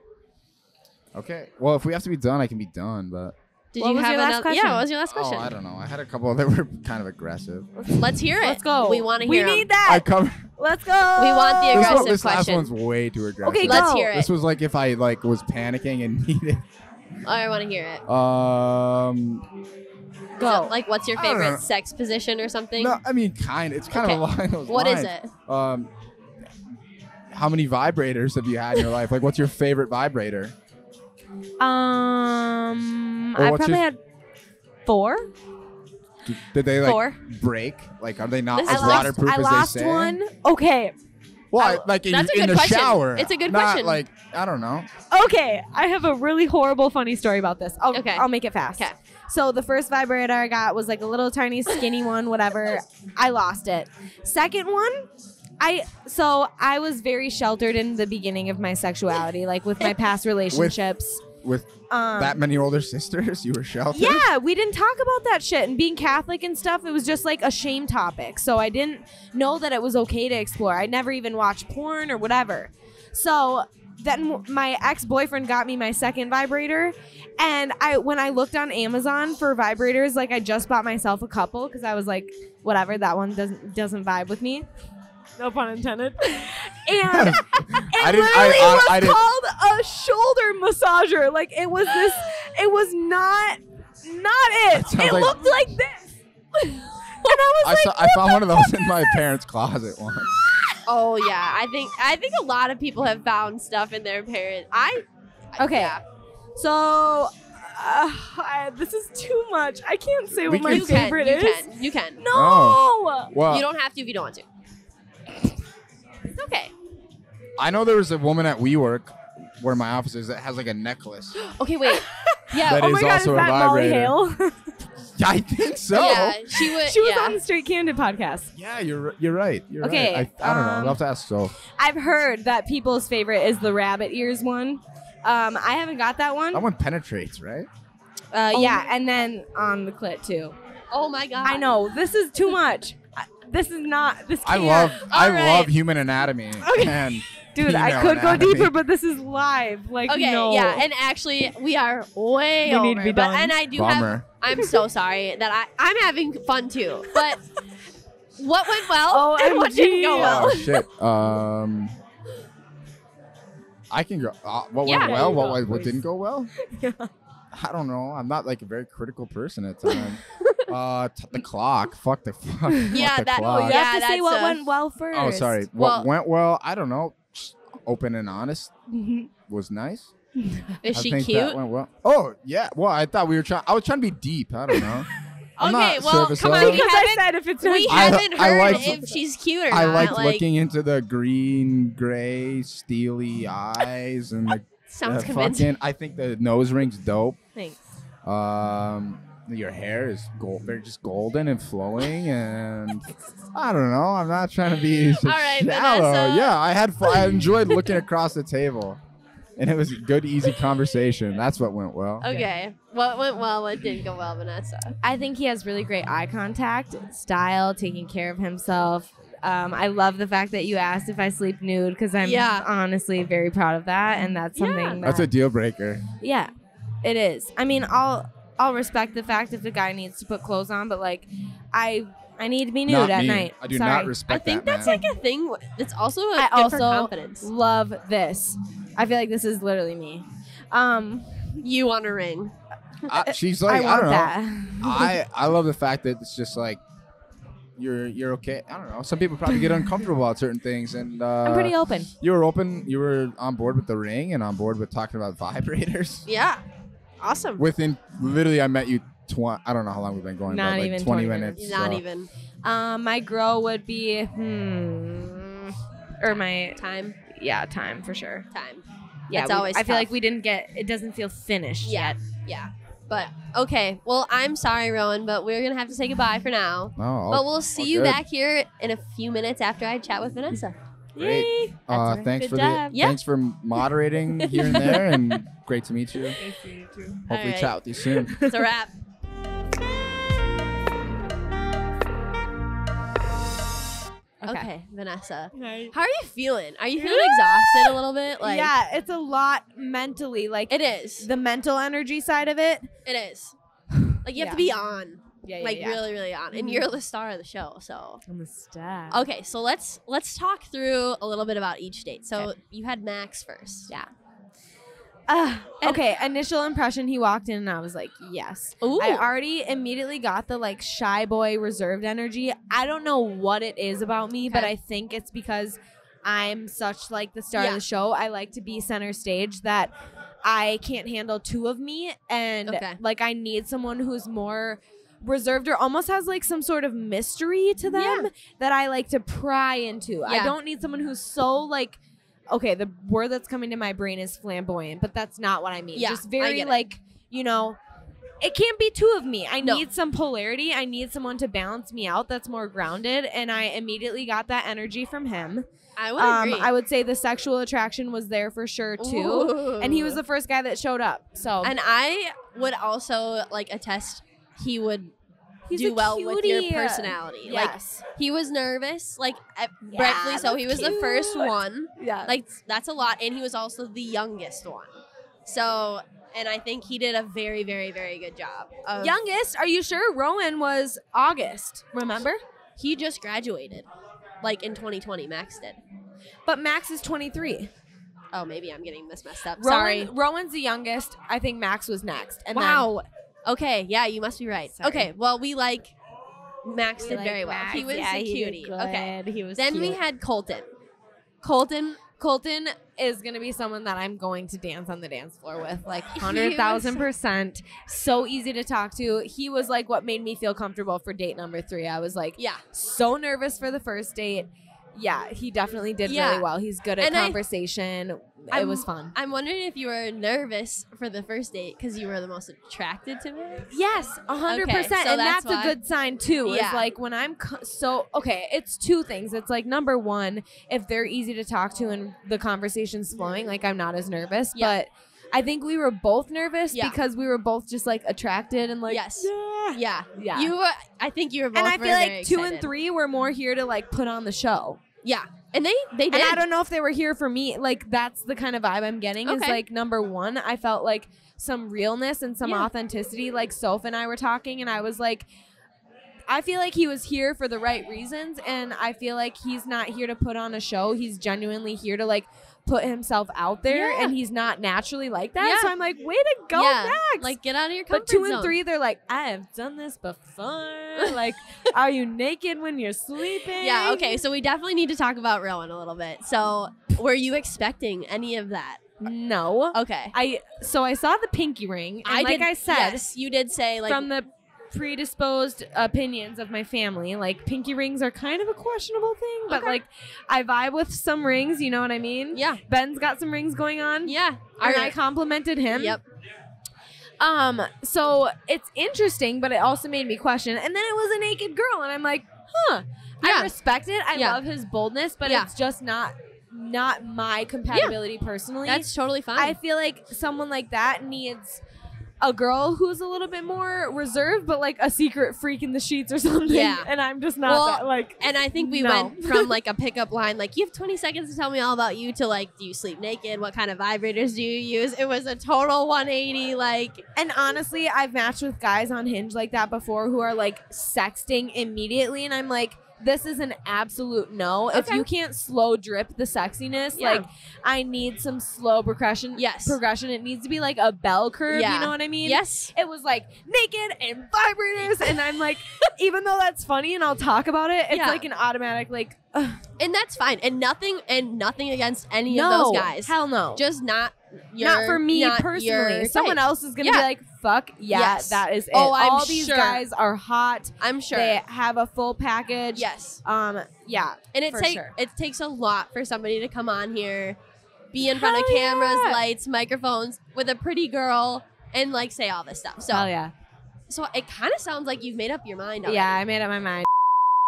Okay. Well, if we have to be done, I can be done. But Did What you was have your last another? question? Yeah. What was your last question? oh, I don't know. I had a couple that were kind of aggressive. Let's hear it. Let's go. We want to We hear. 'em. need that. I covered. Let's go. We want the aggressive This last question. one's way too aggressive. Okay, Let's go. hear it. This was like if I like was panicking and needed. I want to hear it. Go. So, like, what's your I don't know. favorite sex position or something? No, I mean kind. It's kind of along those What lines. is it? How many vibrators have you had in your life? Like, what's your favorite vibrator? Or I what's probably your- had 4. Did they like 4. break? Like, are they not This as is- waterproof I as lost they say? one. Okay. Well, like in, That's a in good the question. shower. It's a good not question. Like I don't know. Okay. I have a really horrible, funny story about this. Okay. I'll make it fast. 'Kay. So the first vibrator I got was like a little tiny skinny one, whatever. I lost it. Second one, I was very sheltered in the beginning of my sexuality, like with my past relationships. With that many older sisters, you were sheltered. Yeah, we didn't talk about that shit. And being Catholic and stuff, it was just like a shame topic. So I didn't know that it was okay to explore. I never even watched porn or whatever. So then my ex-boyfriend got me my second vibrator. And when I looked on Amazon for vibrators, like I just bought myself a couple because I was like, whatever, that one doesn't vibe with me. No pun intended. And it literally was called a shoulder massager. Like it was not it. It like- looked like this. And I was like, I found one of those in my parents' closet once. Oh yeah, I think a lot of people have found stuff in their parents. okay. Yeah. So this is too much. I can't say what my You can. favorite You is. can. You can. No. Oh. Well, You don't have to if you don't want to. It's okay. I know there was a woman at WeWork, where my office is, that has like a necklace. Okay, wait. Yeah. That Oh is my God, is also a that Molly vibrator. Hale? Yeah, I think so. Yeah, she was. She was yeah. on the Straight Candid podcast. Yeah, you're right. You're Okay, right. I don't know. I'll have to ask so. I've heard that people's favorite is the rabbit ears one. I haven't got that one. That one penetrates, right? Yeah, and then on the clit too. Oh my god. I know this is too much. This is not. This I can't. love human anatomy. And Dude, I female could anatomy. go deeper, but this is live. Like, Okay, no. yeah, and actually we are way We over. need to be but, done. and I do Bummer. I'm so sorry that I'm having fun too. But what went well and what didn't go OMG. well? Oh shit. I can go. What Yeah. went well? Yeah, you go, What please. didn't go well? I don't know. I'm not like a very critical person at times. The clock. Fuck the fuck. Yeah, fuck the that- clock. You have to Yeah, say that's what a- went well first. Oh, sorry. Well- What went well? I don't know. Just open and honest was nice. Is I she think cute? that went well. Oh yeah. Well, I thought we were trying. I was trying to be deep. I don't know. I'm Okay, not well, surface come on, level. we Because I haven't- said if it's We not haven't I heard like- if she's cute or I not. liked like, looking into the green, gray, steely eyes and the sounds the convincing. fucking. I think the nose ring's dope. Thanks. Your hair is very just golden and flowing, and I don't know. I'm not trying to be All right, shallow. Vanessa. Yeah, I had fun. I enjoyed looking across the table. And it was a good, easy conversation. That's what went well. Okay. What went well? What didn't go well, Vanessa? I think he has really great eye contact, style, taking care of himself. I love the fact that you asked if I sleep nude because I'm honestly very proud of that, and that's something that's a deal breaker. Yeah, it is. I mean, I'll respect the fact if the guy needs to put clothes on, but like, I need to be nude at night. I do not respect that. I think that's man. like a thing. It's also good for I confidence. love this. I feel like this is literally me. You want a ring? She's like, I don't know. That. I love the fact that it's just like you're okay. I don't know. Some people probably get uncomfortable about certain things, and I'm pretty open. You were open. You were on board with the ring and on board with talking about vibrators. Yeah, awesome. Within literally, I met you. I don't know how long we've been going. Not but even like 20 minutes. Not so. even. My girl would be or my Time. Yeah, time for sure. Time. Yeah, it's always I feel tough. like we didn't get. It doesn't feel finished yet. Yeah. But okay. Well, I'm sorry, Rowan, but we're gonna have to say goodbye for now. Oh, but we'll see you back here in a few minutes after I chat with Vanessa. Great. Yay. Thanks Good for job. thanks for moderating here and there, and great to meet you. Nice to meet you too. Hopefully, right. chat with you soon. It's a wrap. Okay, Vanessa. Nice. How are you feeling? Are you feeling exhausted a little bit? Like, yeah, it's a lot mentally. Like it is. the mental energy side of it. It is. Like you have to be on. Yeah, like really, really on. And you're the star of the show, so. I'm the star. Okay, so let's talk through a little bit about each date. So you had Max first. Yeah. Okay, initial impression, he walked in and I was like, yes. Ooh. I already immediately got the like shy boy reserved energy. I don't know what it is about me, but I think it's because I'm such like the star of the show. I like to be center stage that I can't handle two of me. And like I need someone who's more reserved or almost has like some sort of mystery to them that I like to pry into. I don't need someone who's so like, okay, the word that's coming to my brain is flamboyant, but that's not what I mean. Yeah, just very like, you know, it can't be two of me. I No. need some polarity. I need someone to balance me out that's more grounded. And I immediately got that energy from him. I would agree. I would say the sexual attraction was there for sure too. Ooh. And he was the first guy that showed up. So And I would also like attest he would he's do a well with your cutie. personality. Yes. Like he was nervous, like rightfully so. that's He was the first cute. one. Yeah. Like that's a lot, and he was also the youngest one. So, and I think he did a very, very, very good job. Of, Youngest, are you sure? Rowan was August, remember? He just graduated, like in 2020. Max did. But Max is 23. Oh, maybe I'm getting this messed up. Rowan, Sorry. Rowan's the youngest. I think Max was next. And Wow. Okay. Yeah, you must be right. Sorry. Okay. Well, Max did like very well. Max. He was Yeah, a he did cutie. good. Okay. He was Then we cute. had Colton. Colton is going to be someone that I'm going to dance on the dance floor with, like 100,000%. So easy to talk to. He was like what made me feel comfortable for date number 3. I was like, so nervous for the first date. Yeah, he definitely did really well. He's good at conversation. It was fun. I'm wondering if you were nervous for the first date because you were the most attracted to me. Yes, 100%. Okay, so and that's that's a good sign too. Yeah. Is like when I'm it's two things. It's like number one, if they're easy to talk to and the conversation's flowing, like I'm not as nervous. Yeah. But I think we were both nervous Yeah. because we were both just like attracted and like Yeah. Yeah. You were. I think you were both. And I feel very like 2 and excited. 3 were more here to like put on the show. Yeah, and they did. And I don't know if they were here for me. Like that's the kind of vibe I'm getting. Is Okay. like number 1, I felt like some realness and some authenticity. Like Soph and I were talking, and I was like, I feel like he was here for the right reasons, and I feel like he's not here to put on a show. He's genuinely here to like put himself out there, and he's not naturally like that. Yeah. So I'm like, way to go, Max! Like get out of your comfort But 2 zone. and 3, they're like, I have done this before. Like, are you naked when you're sleeping? Yeah. Okay. So we definitely need to talk about Rowan a little bit. So were you expecting any of that? No. Okay. I saw the pinky ring. And I said, yes, you did say like from the predisposed opinions of my family, like pinky rings are kind of a questionable thing, but like I vibe with some rings, you know what I mean? Yeah. Ben's got some rings going on. Yeah. And I complimented him. Yep. So it's interesting, but it also made me question. And then it was a naked girl, and I'm like, huh. Yeah. I respect it. I Yeah. love his boldness, but Yeah. it's just not not my compatibility personally. That's totally fine. I feel like someone like that needs a girl who's a little bit more reserved, but like a secret freak in the sheets or something. Yeah. And I'm just not that, like. And I think we went from like a pickup line, like, you have 20 seconds to tell me all about you, to like, do you sleep naked? What kind of vibrators do you use? It was a total 180, like. And honestly, I've matched with guys on Hinge like that before who are like sexting immediately. And I'm like, this is an absolute no. Okay. If you can't slow drip the sexiness, like I need some slow progression. Yes. Progression. It needs to be like a bell curve. You know what I mean? Yes. It was like naked and vibrators, and I'm like, even though that's funny and I'll talk about it, it's like an automatic like. Ugh. And that's fine. And nothing against any of those guys. Hell no. Just not for me personally. Someone else is gonna be like, fuck that is it. Oh, all these guys are hot. I'm sure they have a full package. Yes. Yeah. And it takes a lot for somebody to come on here, be in front of cameras, lights, microphones with a pretty girl, and like say all this stuff. So So it kind of sounds like you've made up your mind already. Yeah, I made up my mind.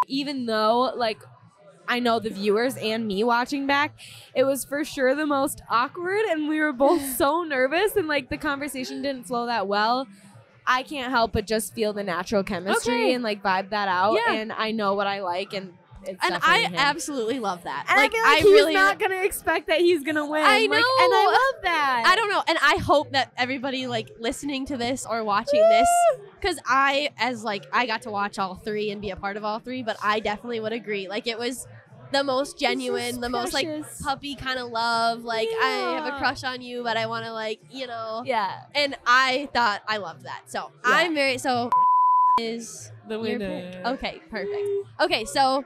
Even though like I know the viewers and me watching back, it was for sure the most awkward, and we were both so nervous, and like the conversation didn't flow that well. I can't help but just feel the natural chemistry and like vibe that out, and I know what I like, and it's I him. absolutely love that. And like, I feel like he's not gonna expect that he's gonna win. I know, and I love that. I don't know, and I hope that everybody like listening to this or watching this, because I got to watch all three and be a part of all three, but I definitely would agree. Like, it was the most genuine, the most like puppy kind of love. Like, I have a crush on you, but I want to like, and I thought I loved that. So I'm very is the winner. Okay, perfect. Okay, so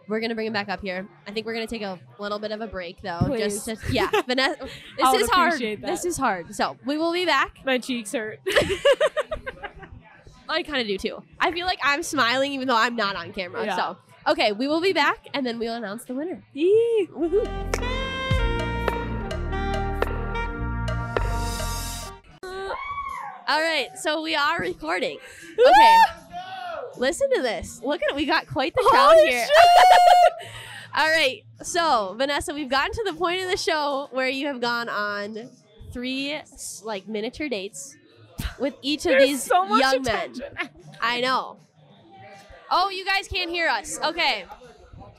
we're gonna bring him back up here. I think we're gonna take a little bit of a break though. Please. Vanessa, this is hard. This is hard. So we will be back. My cheeks hurt. I kind of do too. I feel like I'm smiling even though I'm not on camera. So, okay, we will be back, and then we'll announce the winner. Yee. Woohoo. All right, so we are recording. Okay, listen to this. Look at it. We got quite the crowd here. All right, so Vanessa, we've gotten to the point of the show where you have gone on 3 like miniature dates with each of these young men. I know. Oh, you guys can't hear us. Okay.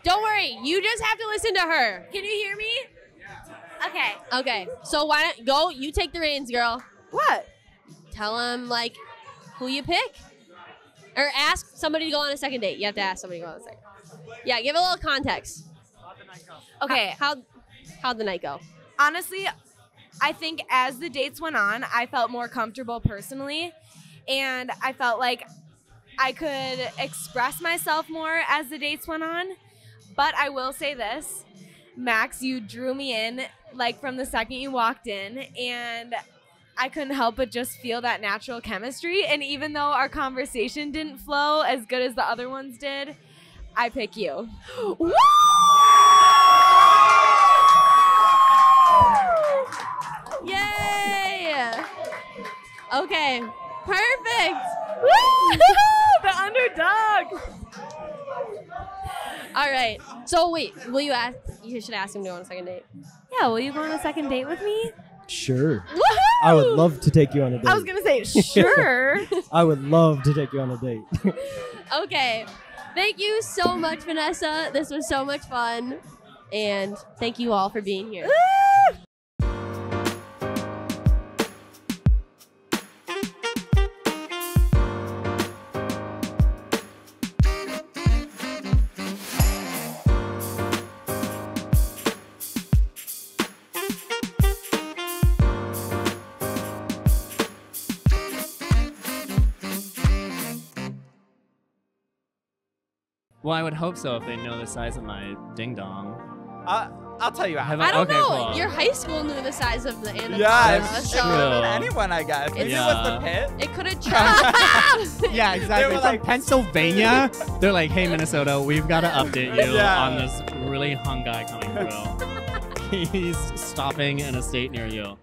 Don't worry. You just have to listen to her. Can you hear me? Okay. Okay. So why don't go? You take the reins, girl. What? Tell them like who you pick, or ask somebody to go on a second date. You have to ask somebody to go on a second. Yeah. Give a little context. How'd the night go? Okay. How'd the night go? Honestly, I think as the dates went on, I felt more comfortable personally, and I felt like I could express myself more as the dates went on. But I will say this, Max, you drew me in like from the second you walked in, and I couldn't help but just feel that natural chemistry. And even though our conversation didn't flow as good as the other ones did, I pick you. Woo! Yay! Okay, perfect. Woo! The underdog. All right. So wait, will you ask? You should ask him to go on a second date. Yeah, will you go on a second date with me? Sure. Woohoo! I would love to take you on a date. I was gonna say sure. I would love to take you on a date. Okay. Thank you so much, Vanessa. This was so much fun, and thank you all for being here. Well, I would hope so if they know the size of my ding dong. I'll tell you how. I don't know. Cool. Your high school knew the size of the anaconda. Yeah, That's so true. anyone, I guess. Maybe it was the pit. it could have tried. Yeah, exactly. were From like- Pennsylvania, they're like, "Hey, Minnesota, we've got to update you Yeah. on this really hung guy coming through. He's stopping in a state near you."